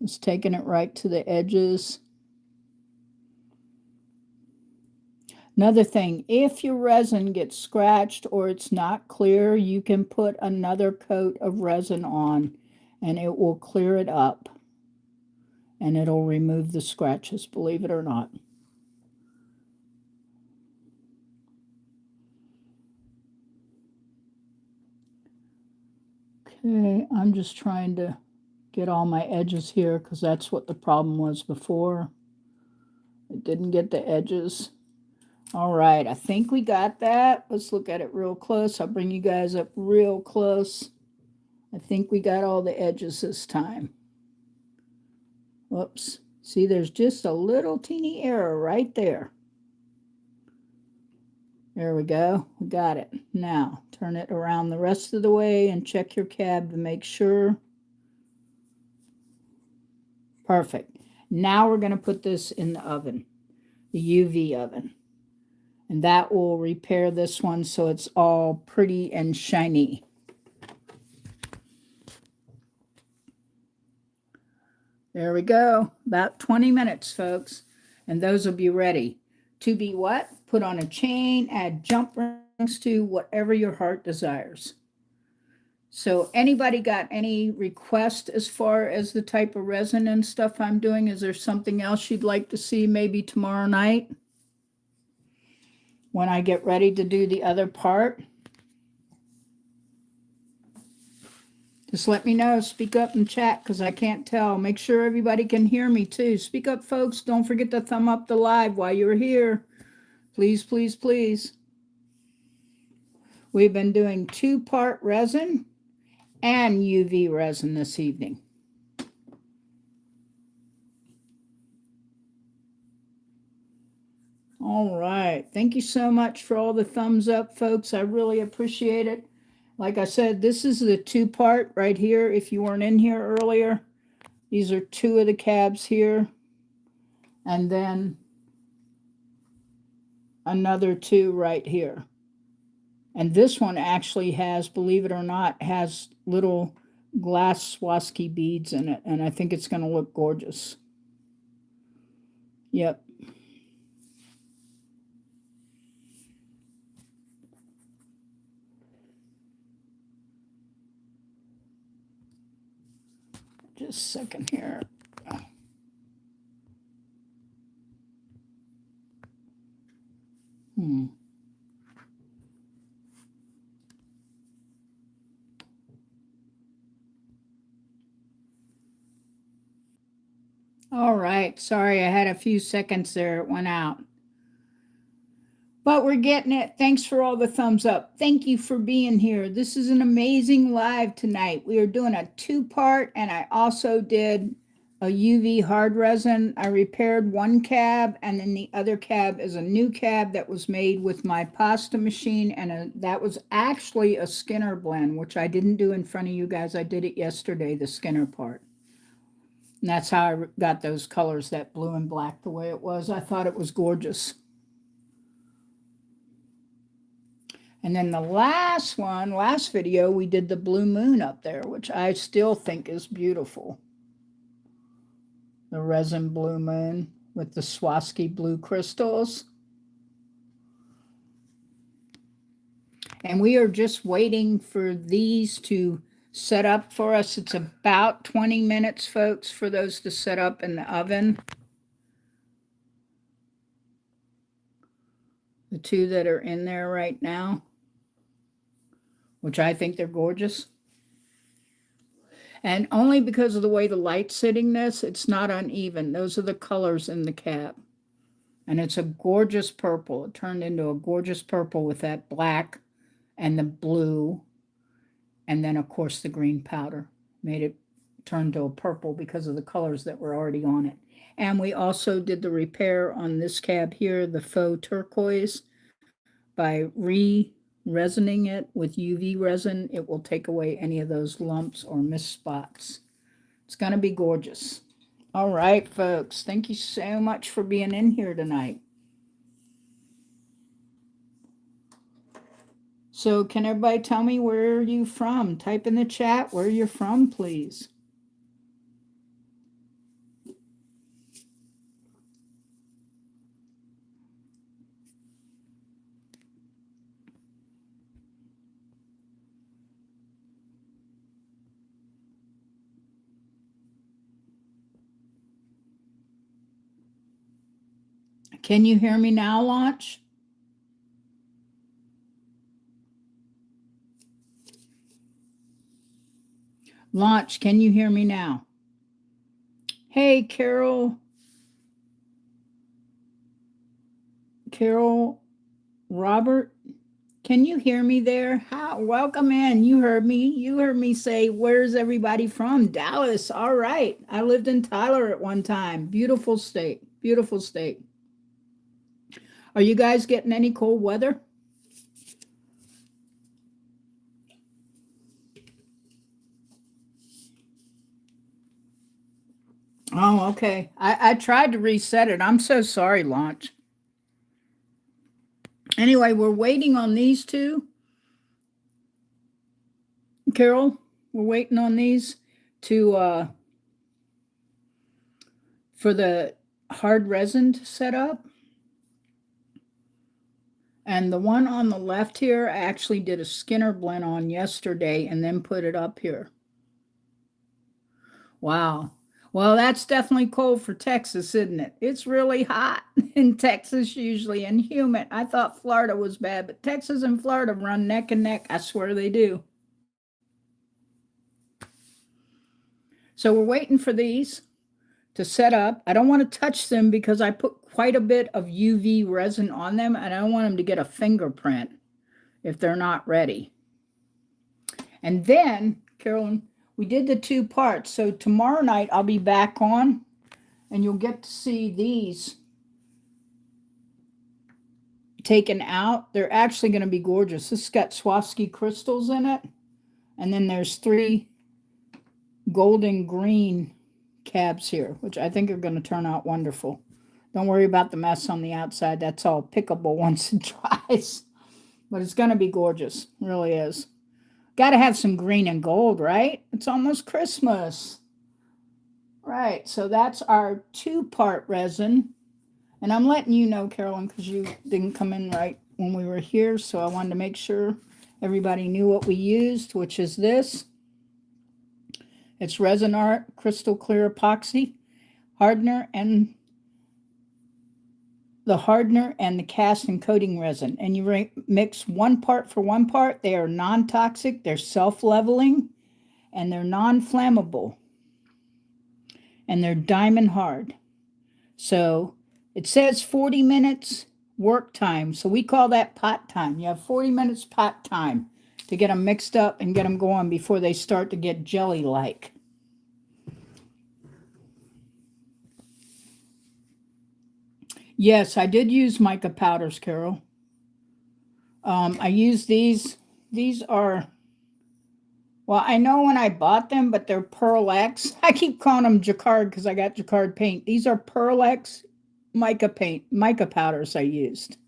Just taking it right to the edges. Another thing, if your resin gets scratched or it's not clear, you can put another coat of resin on and it will clear it up and it'll remove the scratches, believe it or not. Okay, I'm just trying to get all my edges here because that's what the problem was before. It didn't get the edges. All right, I think we got that. Let's look at it real close. I'll bring you guys up real close. I think we got all the edges this time. Whoops. See, there's just a little teeny error right there. There we go. We got it. Now, turn it around the rest of the way and check your cab to make sure. Perfect. Now we're going to put this in the oven, the UV oven. And that will repair this one so it's all pretty and shiny. There we go. About 20 minutes, folks. And those will be ready to be what? Put on a chain, add jump rings to whatever your heart desires. So anybody got any requests as far as the type of resin and stuff I'm doing? Is there something else you'd like to see maybe tomorrow night when I get ready to do the other part? Just let me know. Speak up in chat because I can't tell. Make sure everybody can hear me too. Speak up, folks. Don't forget to thumb up the live while you're here. Please, please, please. We've been doing 2-part resin and UV resin this evening. All right. Thank you so much for all the thumbs up, folks. I really appreciate it. Like I said, this is the 2-part right here. If you weren't in here earlier, these are 2 of the cabs here. And then another 2 right here. And this one actually has, believe it or not, has little glass Swarovski beads in it. And I think it's going to look gorgeous. Yep. Just a second here. All right. Sorry, I had a few seconds there. It went out. But we're getting it. Thanks for all the thumbs up. Thank you for being here. This is an amazing live tonight. We are doing a 2-part, and I also did a UV hard resin. I repaired one cab, and then the other cab is a new cab that was made with my pasta machine, and that was actually a Skinner blend, which I didn't do in front of you guys. I did it yesterday, the Skinner part. And that's how I got those colors, that blue and black, the way it was. I thought it was gorgeous. And then the last video, we did the blue moon up there, which I still think is beautiful. The resin blue moon with the Swarovski blue crystals. And we are just waiting for these to set up for us. It's about 20 minutes, folks, for those to set up in the oven. The 2 that are in there right now, which I think they're gorgeous. And only because of the way the light's hitting this, it's not uneven. Those are the colors in the cab. And it's a gorgeous purple. It turned into a gorgeous purple with that black and the blue. And then, of course, the green powder made it turn to a purple because of the colors that were already on it. And we also did the repair on this cab here, the faux turquoise, by resining it with UV resin. It will take away any of those lumps or missed spots. It's going to be gorgeous. All right, folks. Thank you so much for being in here tonight. So can everybody tell me where you from? Type in the chat where you're from, please. Can you hear me now, Launch? Launch, can you hear me now? Hey, Carol. Carol Robert, can you hear me there? How, welcome in. You heard me. You heard me say, where's everybody from? Dallas. All right. I lived in Tyler at one time. Beautiful state. Beautiful state. Are you guys getting any cold weather? Oh, okay. I tried to reset it. I'm so sorry, Launch. Anyway, we're waiting on these two. Carol, we're waiting on these to for the hard resin to set up. And the one on the left here, I actually did a Skinner blend on yesterday and then put it up here. Wow. Well, that's definitely cold for Texas, isn't it? It's really hot in Texas usually and humid. I thought Florida was bad, but Texas and Florida run neck and neck. I swear they do. So we're waiting for these to set up. I don't want to touch them because I put quite a bit of UV resin on them and I don't want them to get a fingerprint if they're not ready. And then, Carolyn, we did the two parts. So tomorrow night I'll be back on and you'll get to see these taken out. They're actually going to be gorgeous. This has got Swarovski crystals in it. And then there's 3 golden green cabs here, which I think are going to turn out wonderful. Don't worry about the mess on the outside. That's all pickable once it dries. But it's going to be gorgeous. It really is. Got to have some green and gold, right? It's almost Christmas. Right, so that's our 2-part resin. And I'm letting you know, Carolyn, because you didn't come in right when we were here, so I wanted to make sure everybody knew what we used, which is this. It's Resin Art Crystal Clear Epoxy, hardener, and the hardener and the cast and coating resin. And you mix 1 part for 1 part. They are non-toxic, they're self-leveling, and they're non-flammable. And they're diamond hard. So it says 40 minutes work time. So we call that pot time. You have 40 minutes pot time to get them mixed up and get them going before they start to get jelly-like. Yes, I did use mica powders, Carol. I use these. These are, well, I know when I bought them, but they're Pearl X. I keep calling them Jacquard because I got Jacquard paint. These are Pearl X mica powders I used.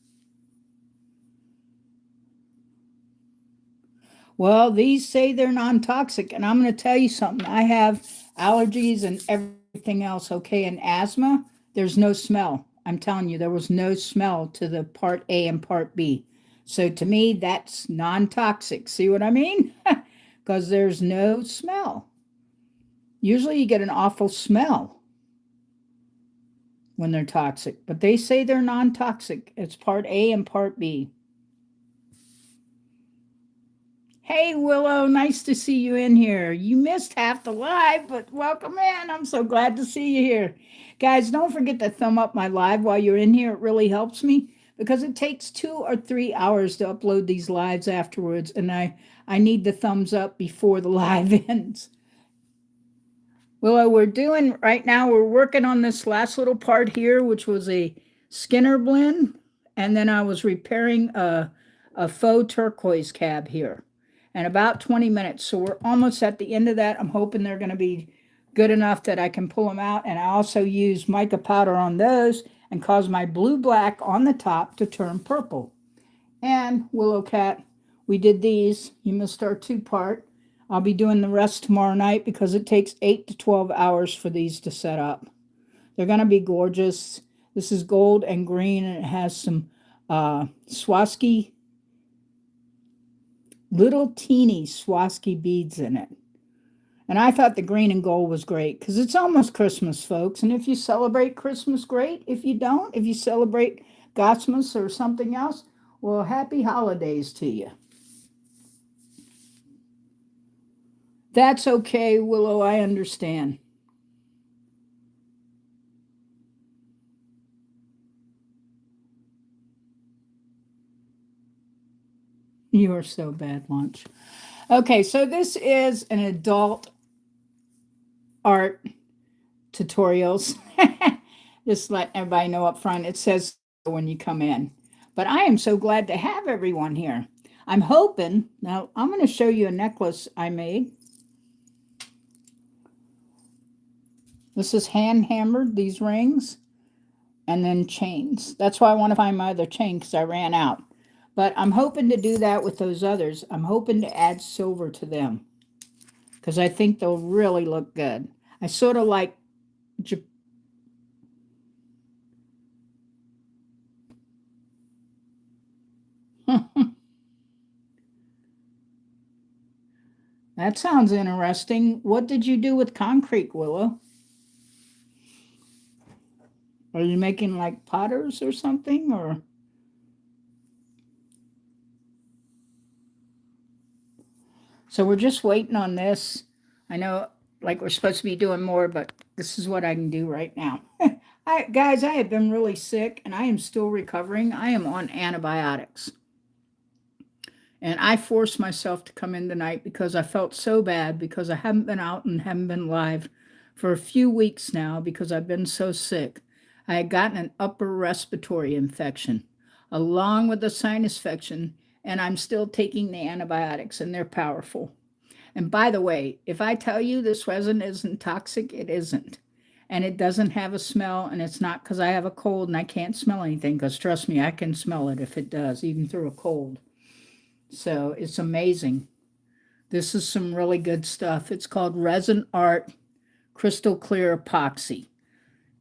Well, these say they're non-toxic, and I'm going to tell you something. I have allergies and everything else, okay, and asthma. There's no smell. I'm telling you, there was no smell to the part A and part B. So to me, that's non-toxic. See what I mean? Because there's no smell. Usually you get an awful smell when they're toxic, but they say they're non-toxic. It's part A and part B. Hey, Willow, nice to see you in here. You missed half the live, but welcome in. I'm so glad to see you here. Guys, don't forget to thumb up my live while you're in here. It really helps me because it takes 2 or 3 hours to upload these lives afterwards, and I need the thumbs up before the live ends. Willow, right now, we're working on this last little part here, which was a Skinner blend, and then I was repairing a faux turquoise cab here. And about 20 minutes. So we're almost at the end of that. I'm hoping they're going to be good enough that I can pull them out. And I also use mica powder on those and cause my blue black on the top to turn purple. And Willow Cat, We did these. You missed our two-part. I'll be doing the rest tomorrow night because it takes 8 to 12 hours for these to set up. They're going to be gorgeous. This is gold and green, and it has some Swarovski, little teeny Swarovski beads in it. And I thought the green and gold was great because it's almost Christmas, folks. And if you celebrate Christmas, great. If you don't, if you celebrate Gotchmas or something else, well, happy holidays to you. That's okay, Willow. I understand. You are so bad, Lunch. Okay, so this is an adult art tutorials. Just let everybody know up front. It says when you come in. But I am so glad to have everyone here. I'm hoping, now I'm going to show you a necklace I made. This is hand hammered, these rings, and then chains. That's why I want to find my other chain because I ran out. But I'm hoping to do that with those others. I'm hoping to add silver to them because I think they'll really look good. I sort of like that sounds interesting. What did you do with concrete, Willow? Are you making like potters or something, or? So we're just waiting on this. I know, like we're supposed to be doing more, but this is what I can do right now. Guys, I have been really sick and I am still recovering. I am on antibiotics. And I forced myself to come in tonight because I felt so bad because I haven't been out and haven't been live for a few weeks now because I've been so sick. I had gotten an upper respiratory infection along with a sinus infection, and I'm still taking the antibiotics, and they're powerful. And by the way, if I tell you this resin isn't toxic, it isn't. And it doesn't have a smell, and it's not because I have a cold and I can't smell anything, because trust me, I can smell it if it does, even through a cold. So it's amazing. This is some really good stuff. It's called Resin Art Crystal Clear Epoxy.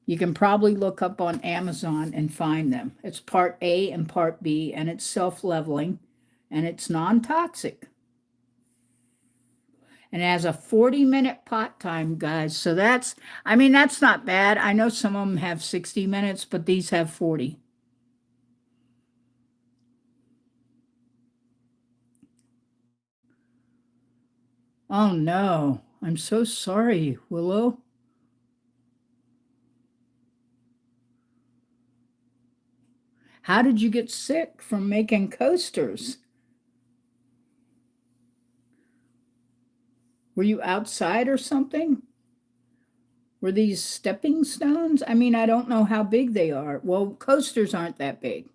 You can probably look up on Amazon and find them. It's part A and part B, and it's self-leveling, and it's non-toxic. And it has a 40-minute pot time, guys. So that's not bad. I know some of them have 60 minutes, but these have 40. Oh no, I'm so sorry, Willow. How did you get sick from making coasters? Were you outside or something? Were these stepping stones? I don't know how big they are. Well, coasters aren't that big.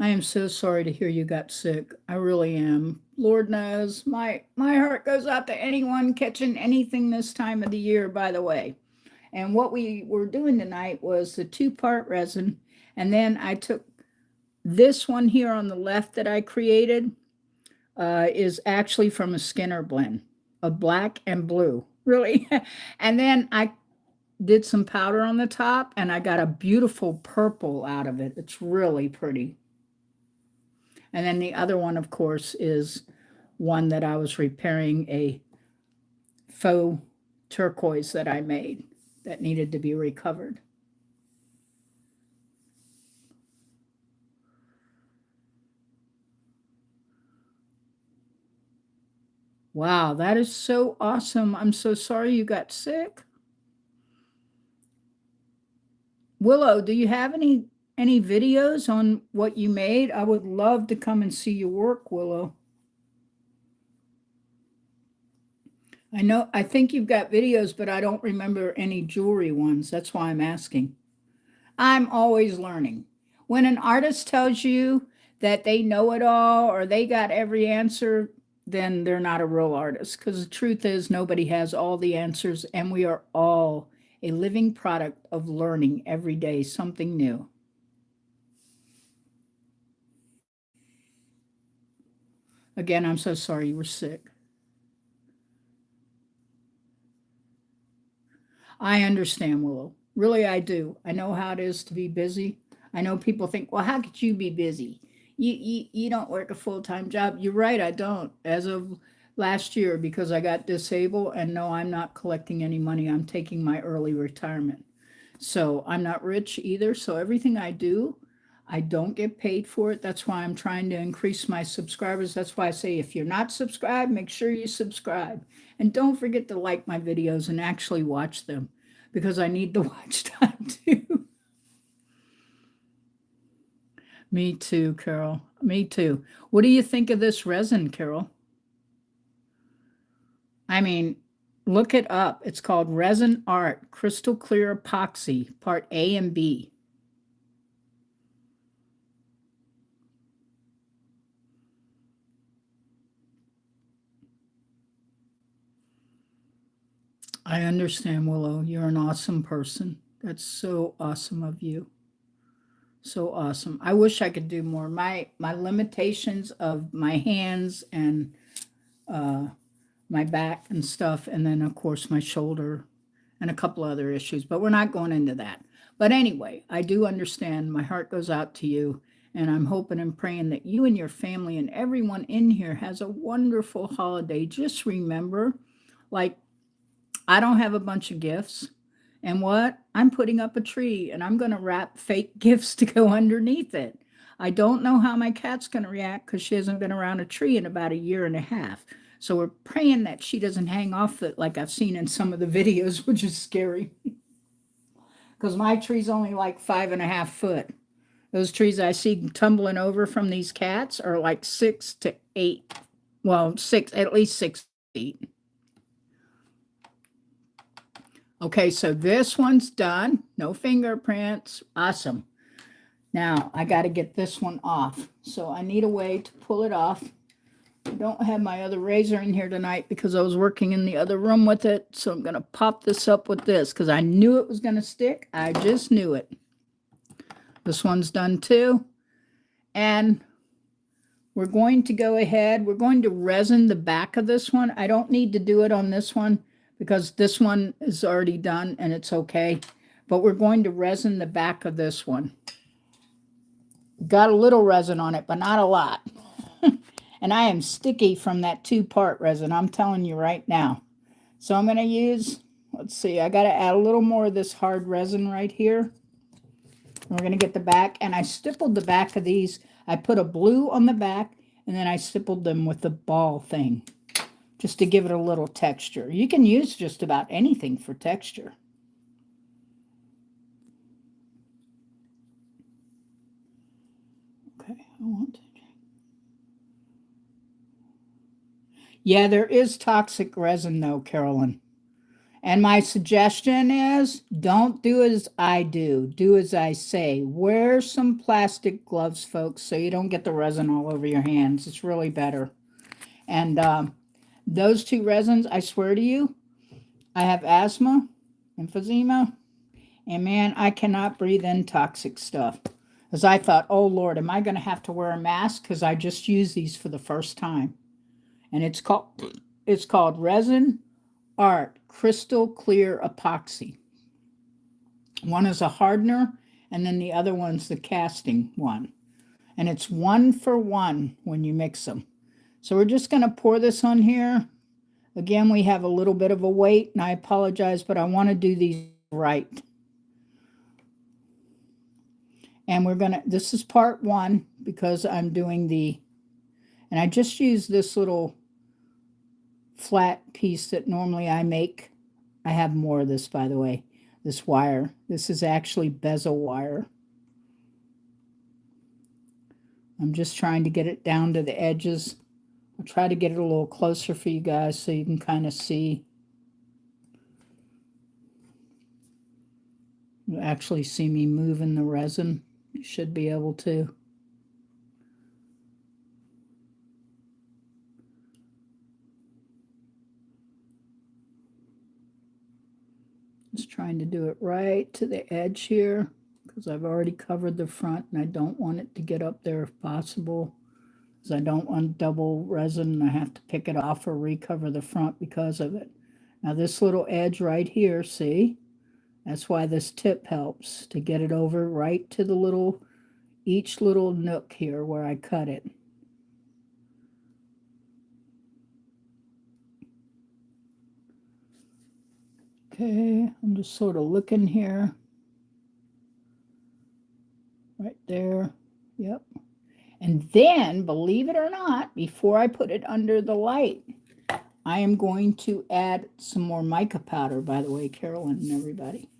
I am so sorry to hear you got sick. I really am. Lord knows my heart goes out to anyone catching anything this time of the year, by the way. And what we were doing tonight was the two-part resin, and then I took this one here on the left that I created is actually from a Skinner blend, a black and blue, really. And then I did some powder on the top, and I got a beautiful purple out of it. It's really pretty. And then the other one, of course, is one that I was repairing, a faux turquoise that I made that needed to be recovered. Wow, that is so awesome. I'm so sorry you got sick. Willow, do you have any videos on what you made? I would love to come and see your work, Willow. I think you've got videos, but I don't remember any jewelry ones. That's why I'm asking. I'm always learning. When an artist tells you that they know it all or they got every answer, then they're not a real artist. Because the truth is, nobody has all the answers, and we are all a living product of learning every day something new. Again, I'm so sorry you were sick. I understand, Willow. Really, I do. I know how it is to be busy. I know people think, well, how could you be busy? You don't work a full time job. You're right, I don't. As of last year, because I got disabled, and no, I'm not collecting any money. I'm taking my early retirement. So I'm not rich either. So everything I do, I don't get paid for it. That's why I'm trying to increase my subscribers. That's why I say if you're not subscribed, make sure you subscribe. And don't forget to like my videos and actually watch them because I need the watch time too. Me too, Carol. Me too. What do you think of this resin, Carol? I mean, look it up. It's called Resin Art Crystal Clear Epoxy, Part A and B. I understand, Willow. You're an awesome person. That's so awesome of you. So awesome. I wish I could do more. My limitations of my hands and uh, my back and stuff, and then of course my shoulder and a couple other issues, but we're not going into that. But anyway, I do understand. My heart goes out to you, and I'm hoping and praying that you and your family and everyone in here has a wonderful holiday. Just remember, like, I don't have a bunch of gifts. And what? I'm putting up a tree and I'm going to wrap fake gifts to go underneath it. I don't know how my cat's going to react because she hasn't been around a tree in about a year and a half. So we're praying that she doesn't hang off it like I've seen in some of the videos, which is scary because my tree's only like 5.5 foot. Those trees I see tumbling over from these cats are like 6 to 8, well, at least 6 feet. Okay, so this one's done. No fingerprints. Awesome. Now I got to get this one off. So I need a way to pull it off. I don't have my other razor in here tonight because I was working in the other room with it. So I'm going to pop this up with this because I knew it was going to stick. I just knew it. This one's done too. And we're going to go ahead. We're going to resin the back of this one. I don't need to do it on this one because this one is already done and it's okay. But we're going to resin the back of this one. Got a little resin on it, but not a lot. And I am sticky from that 2-part resin. I'm telling you right now. So I'm going to use, let's see, I got to add a little more of this hard resin right here. We're going to get the back, and I stippled the back of these. I put a blue on the back, and then I stippled them with the ball thing, just to give it a little texture. You can use just about anything for texture. Okay, I want to. Yeah, there is toxic resin though, Carolyn. And my suggestion is don't do as I do. Do as I say. Wear some plastic gloves, folks, so you don't get the resin all over your hands. It's really better. And those 2 resins, I swear to you, I have asthma, emphysema, and man, I cannot breathe in toxic stuff. Because I thought, oh Lord, am I going to have to wear a mask? Because I just used these for the first time. And it's called Resin Art Crystal Clear Epoxy. One is a hardener, and then the other one's the casting one. And it's 1-for-1 when you mix them. So we're just going to pour this on here. Again, we have a little bit of a weight, and I apologize, but I want to do these right. And we're going to, this is part 1 because I'm doing and I just use this little flat piece that normally I make. I have more of this, by the way, this wire. This is actually bezel wire. I'm just trying to get it down to the edges. I'll try to get it a little closer for you guys so you can kind of see. You actually see me moving the resin. You should be able to. Just trying to do it right to the edge here because I've already covered the front and I don't want it to get up there if possible, because I don't want double resin and I have to pick it off or recover the front because of it. Now this little edge right here, see? That's why this tip helps to get it over right to the little, each little nook here where I cut it. Okay, I'm just sort of looking here. Right there, yep. And then, believe it or not, before I put it under the light, I am going to add some more mica powder, by the way, Carolyn and everybody.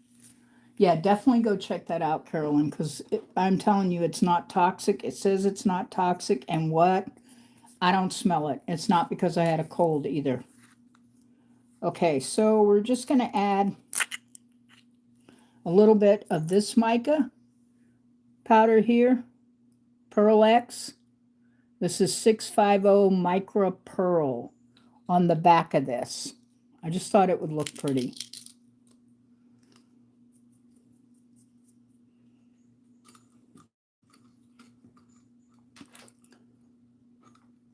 Yeah, definitely go check that out, Carolyn, because I'm telling you, it's not toxic. It says it's not toxic, and what? I don't smell it. It's not because I had a cold either. Okay, so we're just going to add a little bit of this mica powder here, Pearl X. This is 650 Micra Pearl on the back of this. I just thought it would look pretty.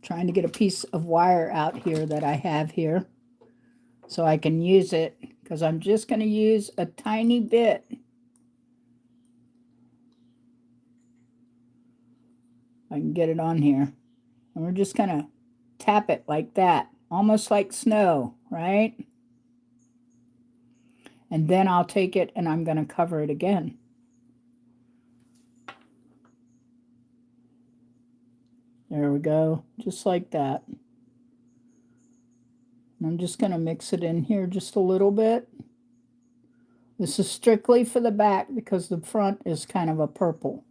Trying to get a piece of wire out here that I have here so I can use it, because I'm just going to use a tiny bit. I can get it on here. And we're just going to tap it like that, almost like snow, right? And then I'll take it and I'm going to cover it again. There we go, just like that. And I'm just going to mix it in here just a little bit. This is strictly for the back because the front is kind of a purple.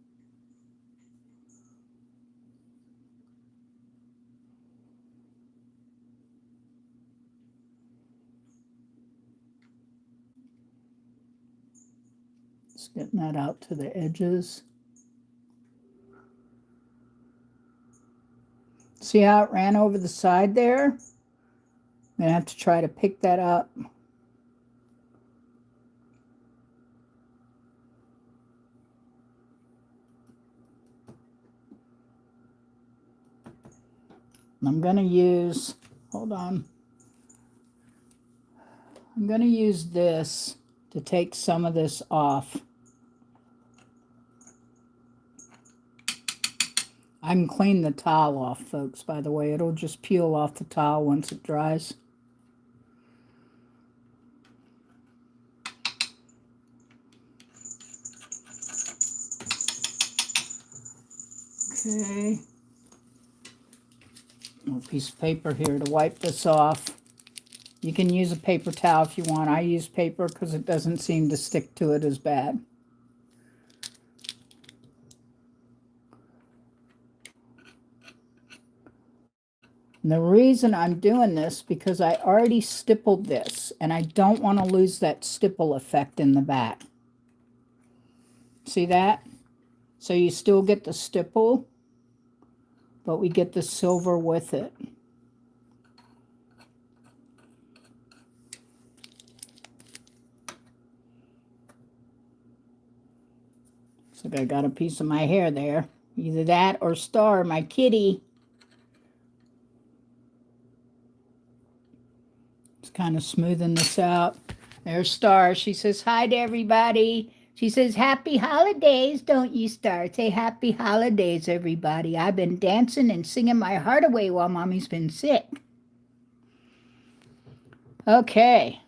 Just getting that out to the edges. See how it ran over the side there? I'm going to have to try to pick that up. I'm going to use, hold on. I'm going to use this to take some of this off. I can clean the towel off, folks, by the way. It'll just peel off the towel once it dries. Okay. A little piece of paper here to wipe this off. You can use a paper towel if you want. I use paper because it doesn't seem to stick to it as bad. And the reason I'm doing this because I already stippled this and I don't want to lose that stipple effect in the back. See that? So you still get the stipple, but we get the silver with it. Looks like I got a piece of my hair there. Either that or Star, my kitty. Just kind of smoothing this out. There's Star. She says hi to everybody. She says, happy holidays, don't you, Star? Say happy holidays, everybody. I've been dancing and singing my heart away while Mommy's been sick. Okay.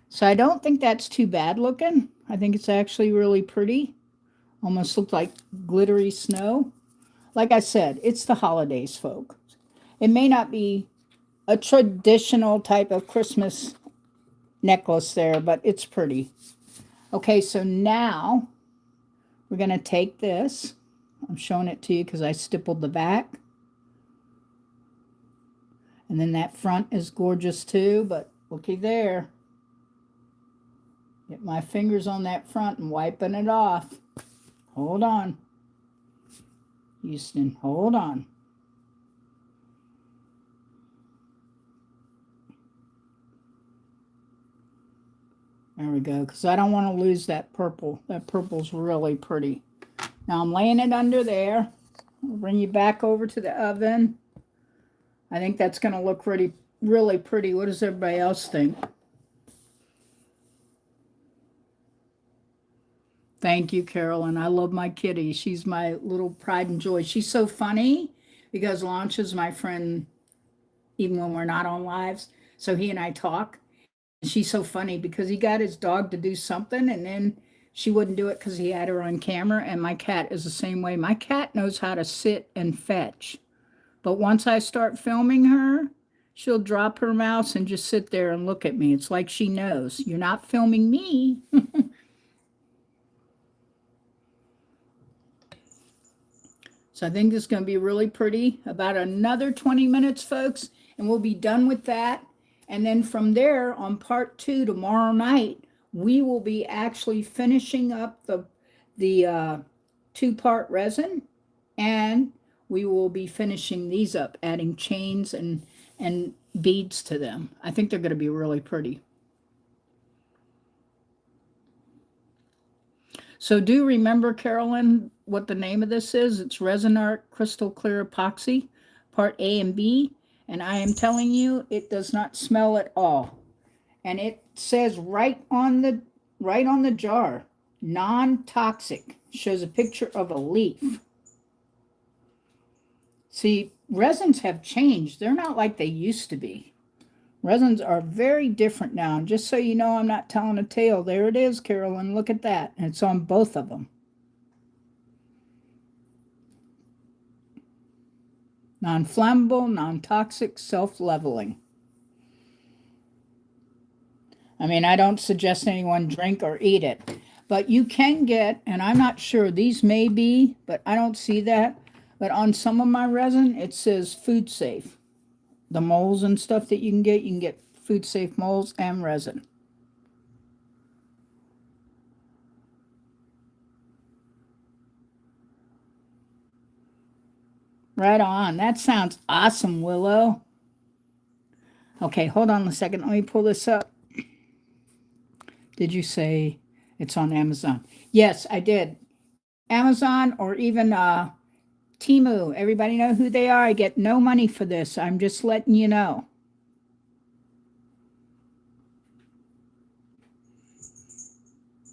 So I don't think that's too bad looking. I think it's actually really pretty. Almost looked like glittery snow. Like I said, it's the holidays, folk. It may not be a traditional type of Christmas necklace there, but it's pretty. Okay, so now we're going to take this. I'm showing it to you because I stippled the back. And then that front is gorgeous too, but looky there. Get my fingers on that front and wiping it off. Hold on. Houston, hold on. There we go, because I don't want to lose that purple. That purple's really pretty. Now I'm laying it under there. I'll bring you back over to the oven. I think that's going to look really pretty. What does everybody else think? Thank you, Carolyn. I love my kitty. She's my little pride and joy. She's so funny because Launch is my friend, even when we're not on lives. So he and I talk. And she's so funny because he got his dog to do something and then she wouldn't do it because he had her on camera. And my cat is the same way. My cat knows how to sit and fetch. But once I start filming her, she'll drop her mouse and just sit there and look at me. It's like she knows, you're not filming me. So I think this is going to be really pretty. About another 20 minutes, folks, and we'll be done with that. And then from there, on part 2 tomorrow night, we will be actually finishing up the 2-part resin, and we will be finishing these up, adding chains and beads to them. I think they're going to be really pretty. So do remember, Carolyn, what the name of this is. It's Resin Art Crystal Clear Epoxy, part A and B. And I am telling you, it does not smell at all. And it says right on the jar, non-toxic. Shows a picture of a leaf. See, resins have changed. They're not like they used to be. Resins are very different now. And just so you know, I'm not telling a tale. There it is, Carolyn. Look at that. And it's on both of them. Non-flammable, non-toxic, self-leveling. I mean, I don't suggest anyone drink or eat it. But you can get, and I'm not sure, these may be, but I don't see that. But on some of my resin, it says food safe. The molds and stuff that you can get food safe molds and resin. Right on. That sounds awesome, Willow. Okay, hold on a second. Let me pull this up. Did you say it's on Amazon? Yes, I did. Amazon or even Temu. Everybody know who they are. I get no money for this. I'm just letting you know.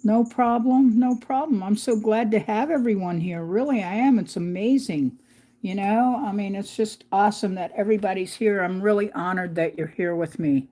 No problem. No problem. I'm so glad to have everyone here. Really, I am. It's amazing. You know, I mean, it's just awesome that everybody's here. I'm really honored that you're here with me.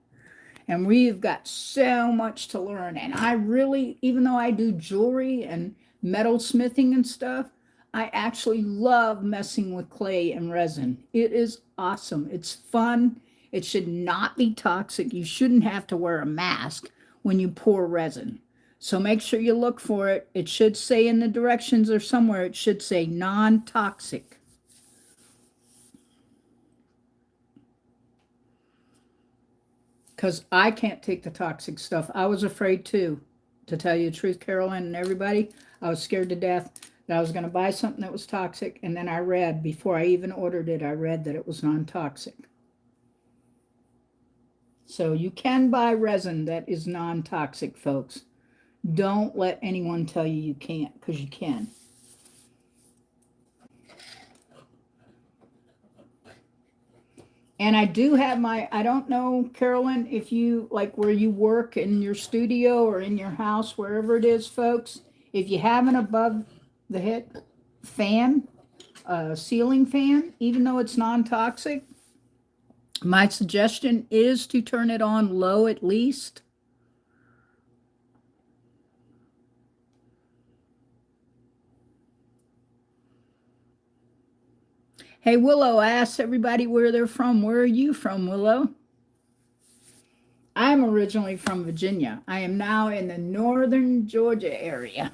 And we've got so much to learn. And I really, even though I do jewelry and metal smithing and stuff, I actually love messing with clay and resin. It is awesome. It's fun. It should not be toxic. You shouldn't have to wear a mask when you pour resin. So make sure you look for it. It should say in the directions or somewhere, it should say non-toxic. Because I can't take the toxic stuff. I was afraid too, to tell you the truth, Carolyn and everybody. I was scared to death that I was going to buy something that was toxic. And then I read, before I even ordered it, I read that it was non-toxic. So you can buy resin that is non-toxic, folks. Don't let anyone tell you you can't, because you can. And I do have my, I don't know, Carolyn, if you, like where you work in your studio or in your house, wherever it is, folks, if you have an above the head fan, ceiling fan, even though it's non-toxic, my suggestion is to turn it on low at least. Hey, Willow, I asked everybody where they're from. Where are you from, Willow? I'm originally from Virginia. I am now in the northern Georgia area.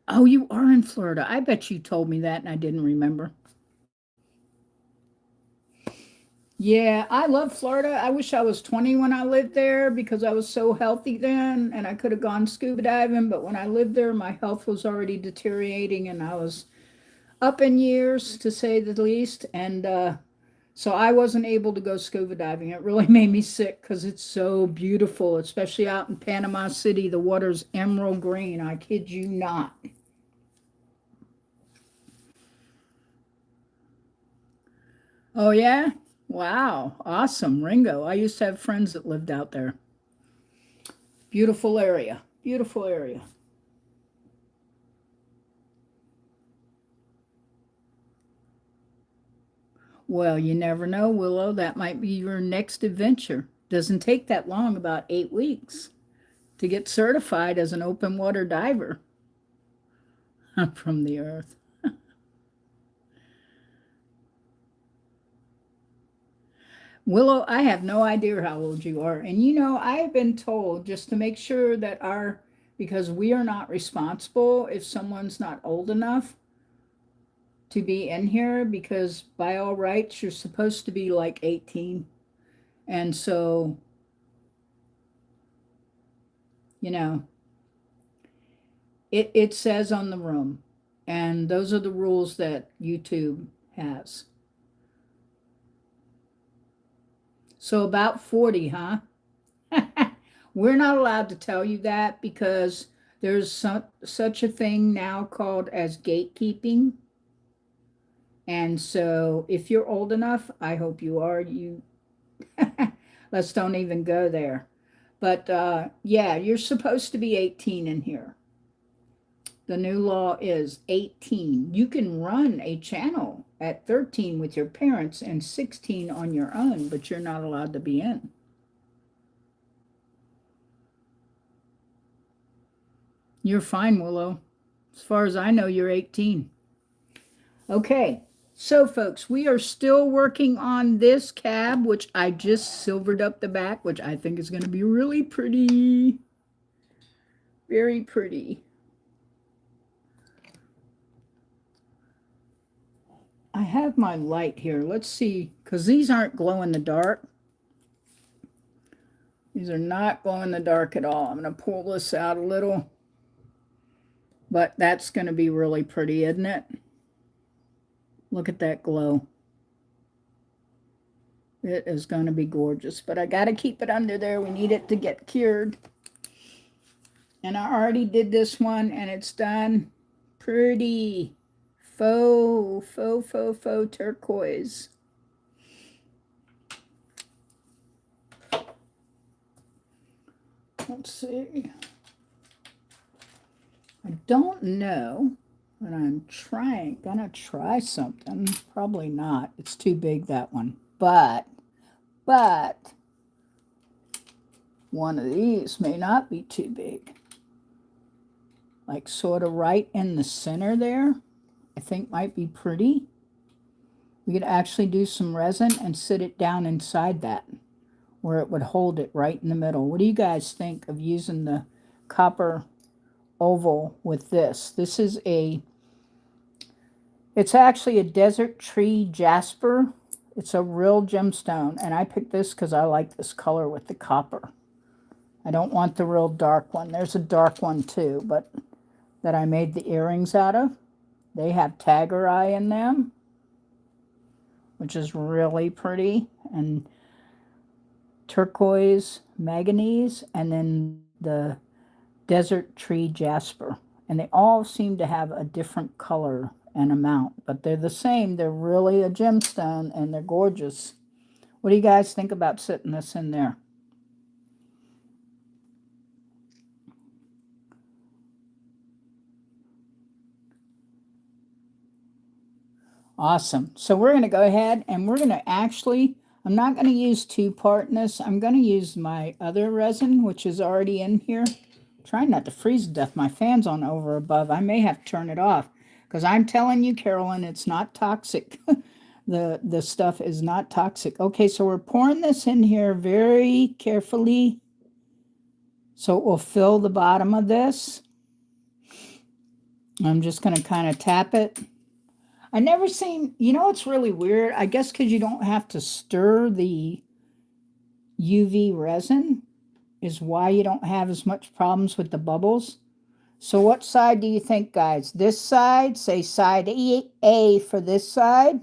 Oh, you are in Florida. I bet you told me that and I didn't remember. Yeah, I love Florida. I wish I was 20 when I lived there because I was so healthy then and I could have gone scuba diving. But when I lived there, my health was already deteriorating and I was up in years, to say the least. And So I wasn't able to go scuba diving. It really made me sick because it's so beautiful, especially out in Panama City. The water's emerald green. I kid you not. Oh, yeah? Wow. Awesome. Ringo. I used to have friends that lived out there. Beautiful area. Beautiful area. Well, you never know, Willow. That might be your next adventure. Doesn't take that long, about 8 weeks, to get certified as an open water diver from the earth. Willow, I have no idea how old you are. And you know, I have been told just to make sure that because we are not responsible if someone's not old enough to be in here, because by all rights, you're supposed to be like 18. And so, you know, it says on the room, and those are the rules that YouTube has. So about 40, huh? We're not allowed to tell you that because there's such a thing now called as gatekeeping. And so if you're old enough, I hope you are, you let's don't even go there. But yeah, you're supposed to be 18 in here. The new law is 18. You can run a channel at 13 with your parents and 16 on your own, but you're not allowed to be in. You're fine, Willow. As far as I know, you're 18. Okay, so folks, we are still working on this cab, which I just silvered up the back, which I think is going to be really pretty. Very pretty. I have my light here. Let's see, because these aren't glow in the dark. These are not glow in the dark at all. I'm going to pull this out a little. But that's going to be really pretty, isn't it? Look at that glow. It is going to be gorgeous. But I got to keep it under there. We need it to get cured. And I already did this one, and it's done. Pretty. Faux turquoise. Let's see. I don't know, but I'm gonna try something. Probably not. It's too big, that one. But one of these may not be too big. Like sort of right in the center there, I think might be pretty. We could actually do some resin and sit it down inside that, where it would hold it right in the middle. What do you guys think of using the copper oval with this? It's actually a desert tree jasper. It's a real gemstone, and I picked this because I like this color with the copper. I don't want the real dark one. There's a dark one too, but that I made the earrings out of. They have tiger eye in them, which is really pretty, and turquoise manganese, and then the desert tree jasper. And they all seem to have a different color and amount, but they're the same. They're really a gemstone, and they're gorgeous. What do you guys think about sitting this in there? Awesome. So we're going to go ahead and we're going to actually, I'm not going to use two-part in this. I'm going to use my other resin, which is already in here. Trying not to freeze to death. My fan's on over above. I may have to turn it off because I'm telling you, Carolyn, it's not toxic. The stuff is not toxic. Okay, so we're pouring this in here very carefully so it will fill the bottom of this. I'm just going to kind of tap it. I never seen, you know, it's really weird. I guess because you don't have to stir the UV resin is why you don't have as much problems with the bubbles. So what side do you think, guys? This side, say side A for this side.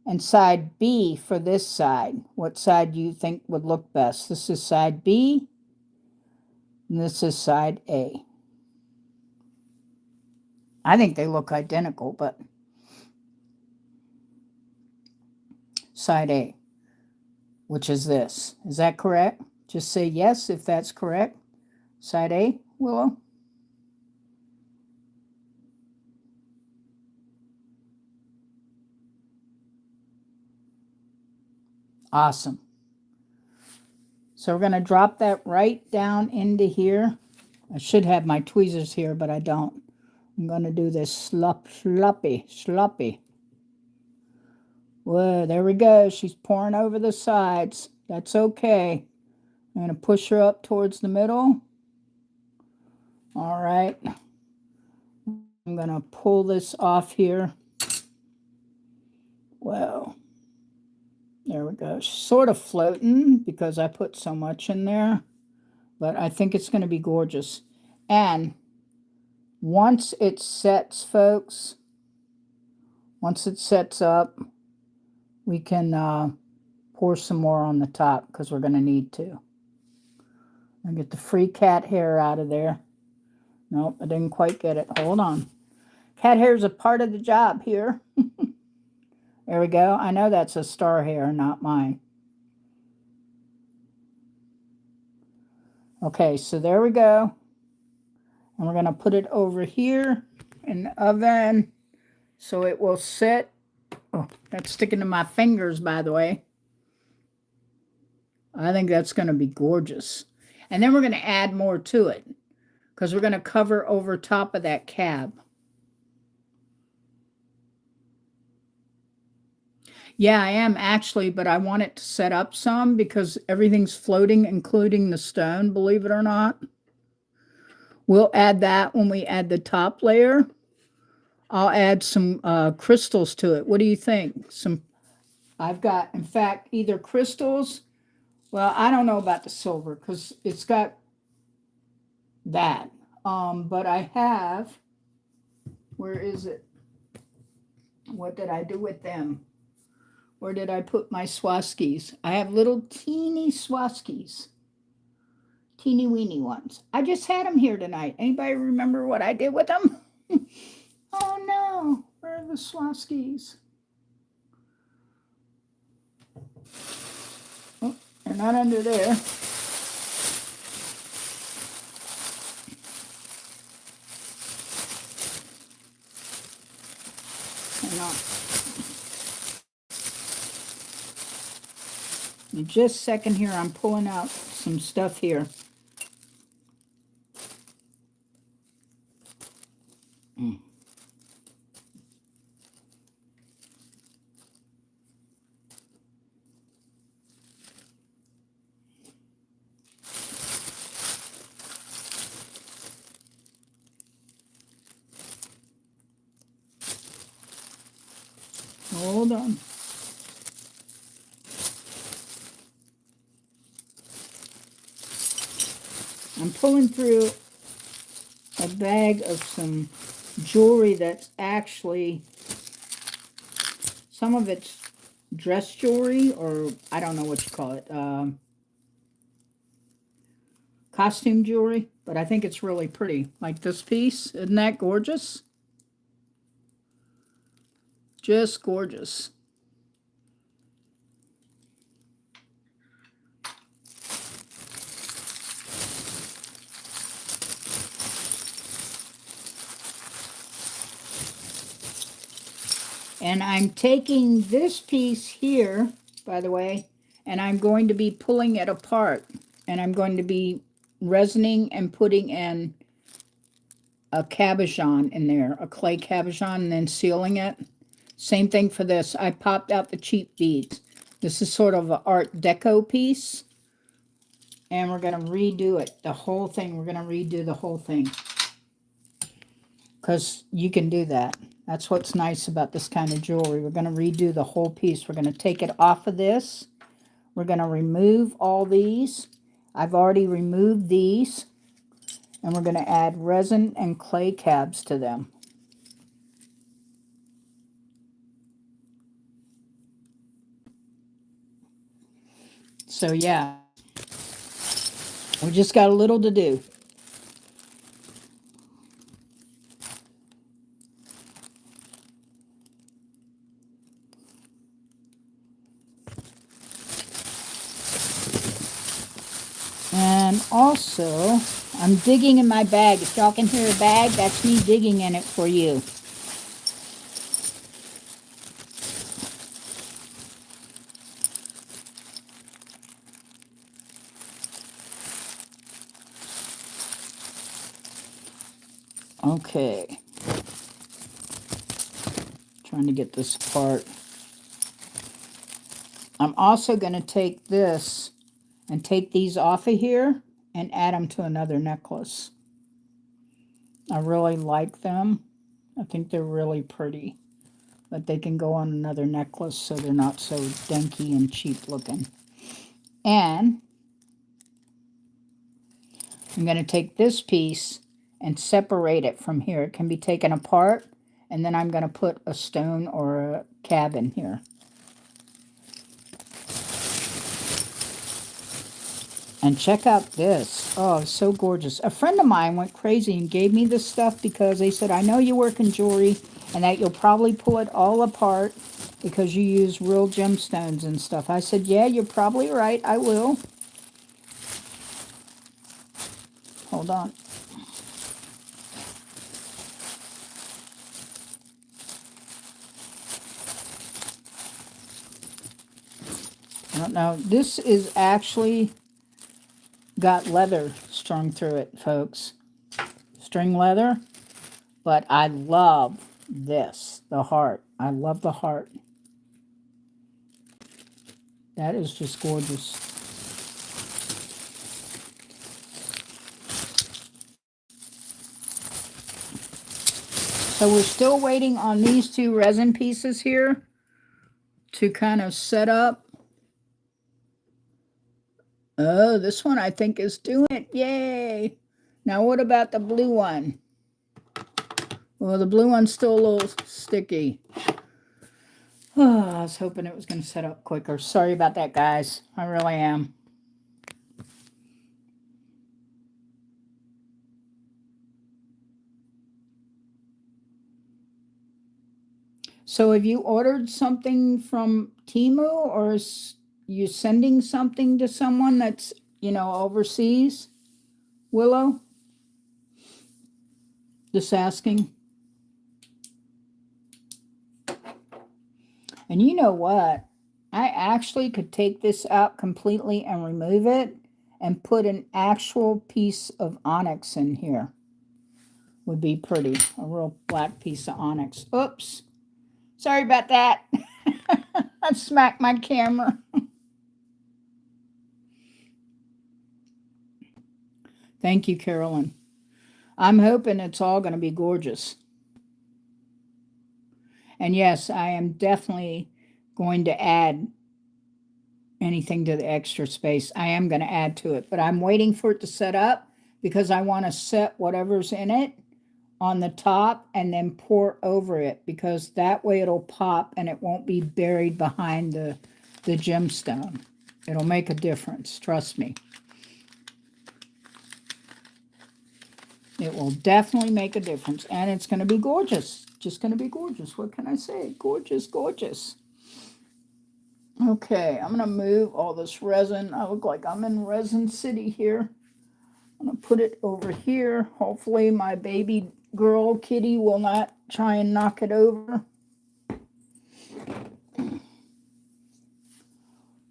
and side B for this side. What side do you think would look best? This is side B, and this is side A. I think they look identical, but side A, which is this. Is that correct? Just say yes if that's correct. Side A, Willow? Awesome. So we're going to drop that right down into here. I should have my tweezers here, but I don't. I'm going to do this sloppy. Whoa, there we go. She's pouring over the sides. That's okay. I'm going to push her up towards the middle. All right. I'm going to pull this off here. Whoa. There we go. She's sort of floating because I put so much in there. But I think it's going to be gorgeous. And once it sets, folks, once it sets up, we can pour some more on the top because we're going to need to. I'll get the free cat hair out of there. Nope, I didn't quite get it. Hold on. Cat hair is a part of the job here. There we go. I know that's a star hair, not mine. Okay, so there we go. And we're going to put it over here in the oven so it will sit. Oh, that's sticking to my fingers, by the way. I think that's going to be gorgeous. And then we're going to add more to it because we're going to cover over top of that cab. Yeah, I am actually, but I want it to set up some because everything's floating, including the stone, believe it or not. We'll add that when we add the top layer. I'll add some crystals to it. What do you think? I've got, in fact, either crystals. Well, I don't know about the silver because it's got that. But I have, where is it? What did I do with them? Where did I put my Swarovskis? I have little teeny Swarovskis. Teeny weeny ones. I just had them here tonight. Anybody remember what I did with them? Oh no, where are the Swarovskis? Oh, they're not under there. Hang on. In just a second here, I'm pulling out some stuff here. Hold on. I'm pulling through a bag of some jewelry that's actually, some of it's dress jewelry, or I don't know what you call it, costume jewelry, but I think it's really pretty. Like this piece, isn't that gorgeous? Just gorgeous. And I'm taking this piece here, by the way, and I'm going to be pulling it apart. And I'm going to be resining and putting in a cabochon in there, a clay cabochon, and then sealing it. Same thing for this. I popped out the cheap beads. This is sort of an Art Deco piece. And we're going to redo it, the whole thing. We're going to redo the whole thing. Because you can do that. That's what's nice about this kind of jewelry. We're going to redo the whole piece. We're going to take it off of this. We're going to remove all these. I've already removed these. And we're going to add resin and clay cabs to them. So yeah, we just got a little to do. And also, I'm digging in my bag. If y'all can hear a bag, that's me digging in it for you. Okay. Trying to get this apart. I'm also going to take this and take these off of here and add them to another necklace. I really like them. I think they're really pretty. But they can go on another necklace so they're not so dinky and cheap looking. And I'm going to take this piece and separate it from here. It can be taken apart, and then I'm going to put a stone or a cabin here. And check out this. Oh, it's so gorgeous. A friend of mine went crazy and gave me this stuff because they said, I know you work in jewelry and that you'll probably pull it all apart because you use real gemstones and stuff. I said, yeah, you're probably right. I will. Hold on. I don't know. This is actually got leather strung through it, folks. String leather. But I love this, the heart. I love the heart. That is just gorgeous. So we're still waiting on these two resin pieces here to kind of set up. Oh, this one I think is doing it. Yay! Now what about the blue one? Well, the blue one's still a little sticky. Oh, I was hoping it was going to set up quicker. Sorry about that, guys. I really am. So have you ordered something from Temu, or is you sending something to someone that's, overseas? Willow? Just asking. And you know what? I actually could take this out completely and remove it and put an actual piece of onyx in here. Would be pretty. A real black piece of onyx. Oops. Sorry about that. I smacked my camera. Thank you, Carolyn. I'm hoping it's all going to be gorgeous. And yes, I am definitely going to add anything to the extra space. I am going to add to it, but I'm waiting for it to set up because I want to set whatever's in it on the top and then pour over it, because that way it'll pop and it won't be buried behind the gemstone. It'll make a difference, trust me. It will definitely make a difference, and it's going to be gorgeous. Just going to be gorgeous. What can I say? Gorgeous, gorgeous. Okay, I'm going to move all this resin. I look like I'm in Resin City here. I'm going to put it over here. Hopefully my baby girl kitty will not try and knock it over.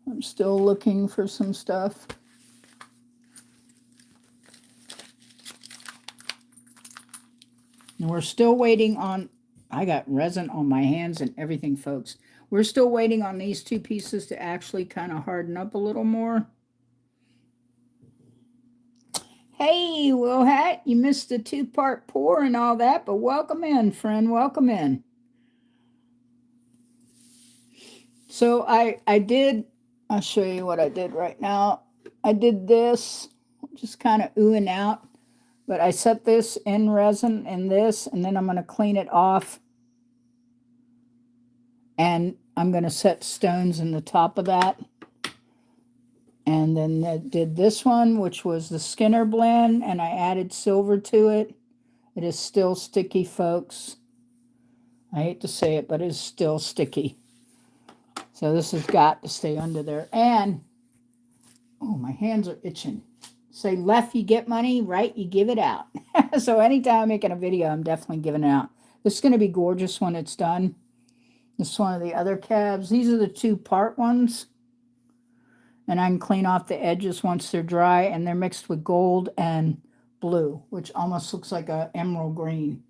I'm still looking for some stuff. And we're still waiting on, I got resin on my hands and everything, folks. We're still waiting on these two pieces to actually kind of harden up a little more. Hey, Will Hat, you missed the two-part pour and all that, but welcome in, friend, welcome in. So I did, I'll show you what I did right now. I did this, just kind of oohing out, but I set this in resin in this, and then I'm going to clean it off. And I'm going to set stones in the top of that. And then I did this one, which was the Skinner blend, and I added silver to it. It is still sticky, folks. I hate to say it, but it is still sticky. So this has got to stay under there. And, oh, my hands are itching. Say left, you get money, right, you give it out. So anytime I'm making a video, I'm definitely giving it out. This is going to be gorgeous when it's done. This is one of the other cabs. These are the 2-part ones. And I can clean off the edges once they're dry, and they're mixed with gold and blue, which almost looks like an emerald green.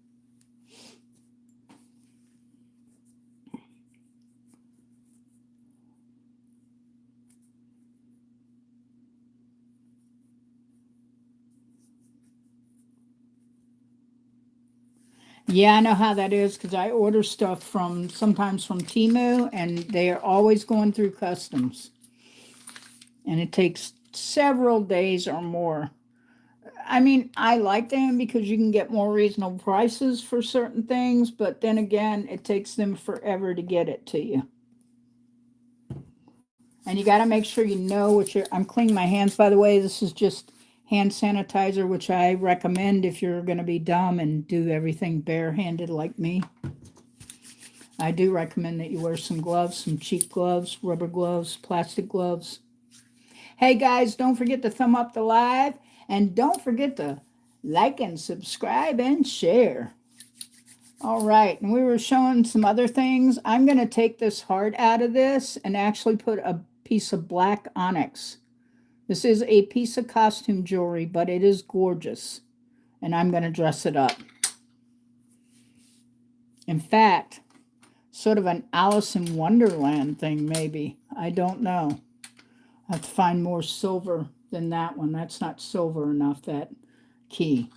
Yeah, I know how that is because I order stuff sometimes from Temu, and they are always going through customs. And it takes several days or more. I mean, I like them because you can get more reasonable prices for certain things, but then again, it takes them forever to get it to you. And you got to make sure you know what I'm cleaning my hands, by the way. This is just hand sanitizer, which I recommend if you're going to be dumb and do everything barehanded like me. I do recommend that you wear some gloves, some cheap gloves, rubber gloves, plastic gloves. Hey guys, don't forget to thumb up the live, and don't forget to like and subscribe and share. All right, and we were showing some other things. I'm going to take this heart out of this and actually put a piece of black onyx. This is a piece of costume jewelry, but it is gorgeous, and I'm going to dress it up. In fact, sort of an Alice in Wonderland thing, maybe. I don't know. I have to find more silver than that one. That's not silver enough, that key.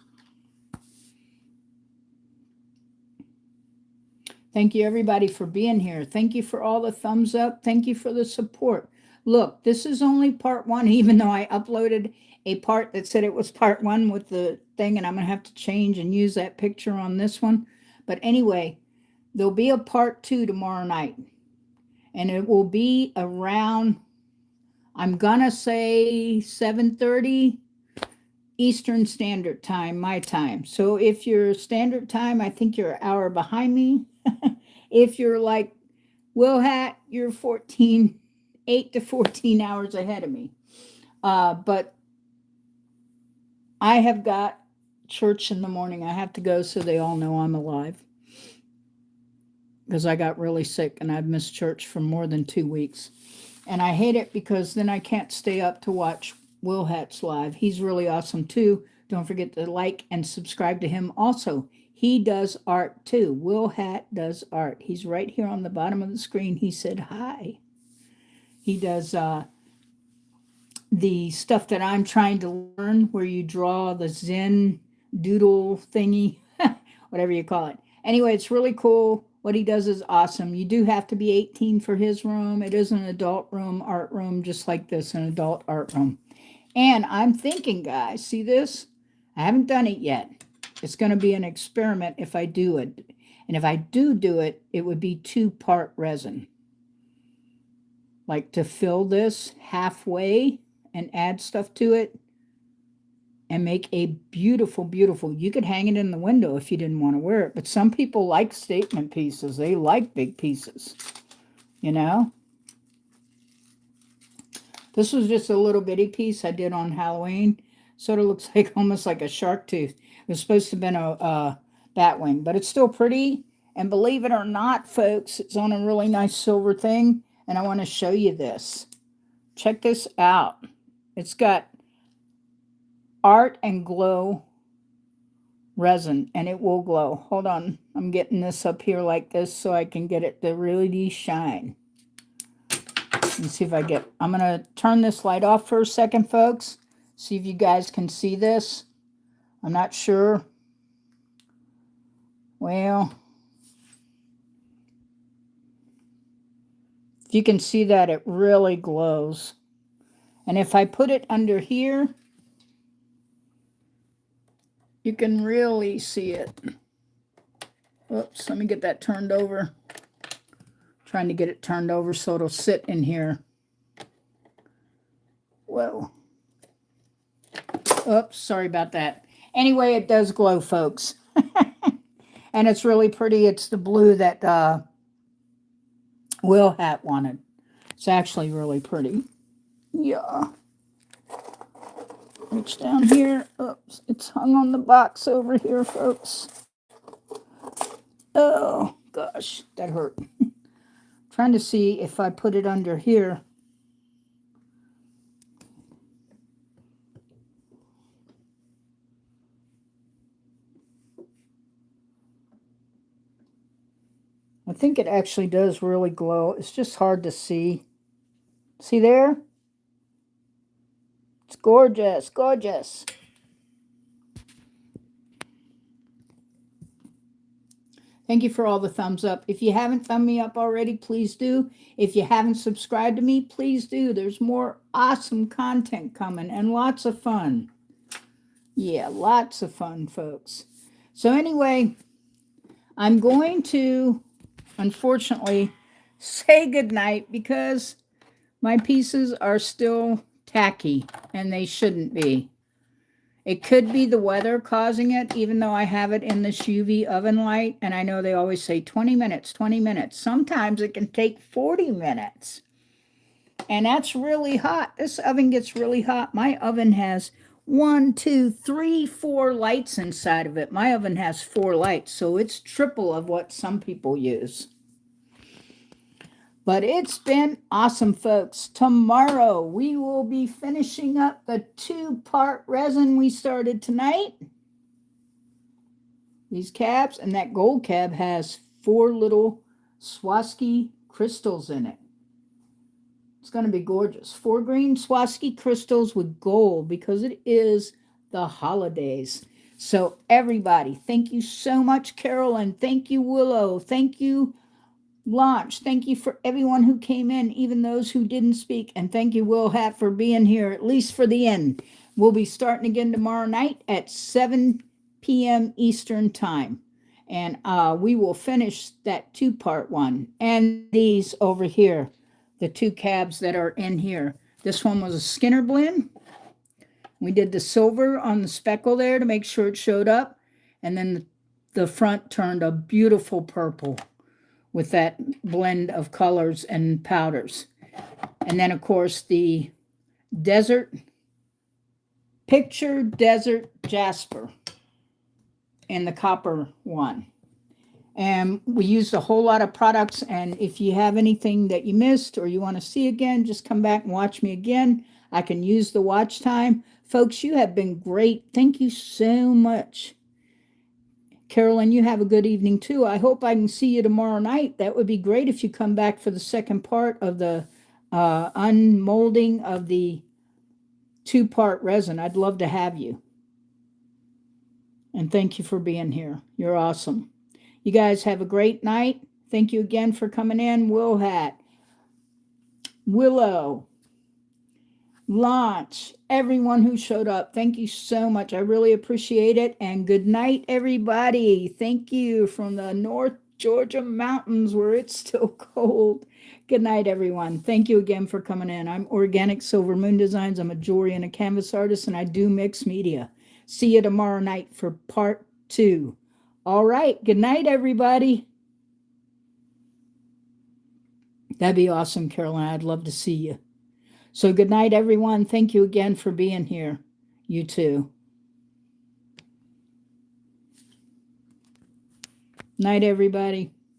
Thank you, everybody, for being here. Thank you for all the thumbs up. Thank you for the support. Look, this is only part 1, even though I uploaded a part that said it was part 1 with the thing, and I'm going to have to change and use that picture on this one. But anyway, there'll be a part 2 tomorrow night, and it will be around, I'm going to say 7:30 Eastern Standard Time, my time. So if you're Standard Time, I think you're an hour behind me. If you're like Will Hat, you're 8 to 14 hours ahead of me. But I have got church in the morning. I have to go so they all know I'm alive. Because I got really sick and I've missed church for more than 2 weeks. And I hate it because then I can't stay up to watch Will Hat's live. He's really awesome too. Don't forget to like and subscribe to him also. He does art too. Will Hat does art. He's right here on the bottom of the screen. He said hi. He does the stuff that I'm trying to learn, where you draw the Zen doodle thingy, whatever you call it. Anyway, it's really cool. What he does is awesome. You do have to be 18 for his room. It is an adult room, art room, just like this, an adult art room. And I'm thinking, guys, see this? I haven't done it yet. It's going to be an experiment if I do it. And if I do it, it would be 2-part resin. Like to fill this halfway and add stuff to it and make a beautiful, beautiful, you could hang it in the window if you didn't want to wear it. But some people like statement pieces. They like big pieces, you know? This was just a little bitty piece I did on Halloween. Sort of looks like almost like a shark tooth. It was supposed to have been a bat wing, but it's still pretty. And believe it or not, folks, it's on a really nice silver thing. And I want to show you this. Check this out. It's got art and glow resin, and it will glow. Hold on. I'm getting this up here like this so I can get it to really shine. Let's see if I get, I'm going to turn this light off for a second, folks. See if you guys can see this. I'm not sure. Well, if you can see that, it really glows. And if I put it under here, you can really see it. Oops, let me get that turned over. Trying to get it turned over so it'll sit in here. glow. Oops, sorry about that. Anyway, it does glow, folks. And it's really pretty. It's the blue that Will Hat wanted. It's actually really pretty. Yeah. Reach down here. Oops, it's hung on the box over here, folks. Oh, gosh, that hurt. Trying to see if I put it under here. I think it actually does really glow. It's just hard to see. See there? It's gorgeous, gorgeous. Thank you for all the thumbs up. If you haven't thumbed me up already, please do. If you haven't subscribed to me, please do. There's more awesome content coming and lots of fun. Yeah, lots of fun, folks. So anyway, I'm going to, unfortunately, say goodnight because my pieces are still tacky and they shouldn't be. It could be the weather causing it, even though I have it in this UV oven light. And I know they always say 20 minutes, 20 minutes. Sometimes it can take 40 minutes. And that's really hot. This oven gets really hot. My oven has 1, 2, 3, 4 lights inside of it. My oven has 4 lights, so it's triple of what some people use. But it's been awesome, folks. Tomorrow we will be finishing up the 2-part resin we started tonight. These cabs, and that gold cab has 4 little Swarovski crystals in it. It's going to be gorgeous. 4 green Swarovski crystals with gold because it is the holidays. So everybody, thank you so much, Carolyn. Thank you, Willow. Thank you, Launch. Thank you for everyone who came in, even those who didn't speak. And thank you, Will Hat, for being here, at least for the end. We'll be starting again tomorrow night at 7 p.m. Eastern Time. And we will finish that 2-part one. And these over here, the 2 cabs that are in here. This one was a Skinner blend. We did the silver on the speckle there to make sure it showed up. And then the front turned a beautiful purple with that blend of colors and powders. And then, of course, the picture desert jasper in the copper one. And we used a whole lot of products, and if you have anything that you missed or you want to see again, just come back and watch me again. I can use the watch time. Folks, you have been great. Thank you so much. Carolyn, you have a good evening too. I hope I can see you tomorrow night. That would be great if you come back for the second part of the unmolding of the 2-part resin. I'd love to have you. And thank you for being here. You're awesome. You guys have a great night. Thank you again for coming in. Will Hat, Willow, Launch, everyone who showed up. Thank you so much. I really appreciate it. And good night, everybody. Thank you from the North Georgia mountains where it's still cold. Good night, everyone. Thank you again for coming in. I'm Organic Silver Moon Designs. I'm a jewelry and a canvas artist, and I do mix media. See you tomorrow night for part 2. All right. Good night, everybody. That'd be awesome, Caroline. I'd love to see you. So good night, everyone. Thank you again for being here. You too. Night, everybody.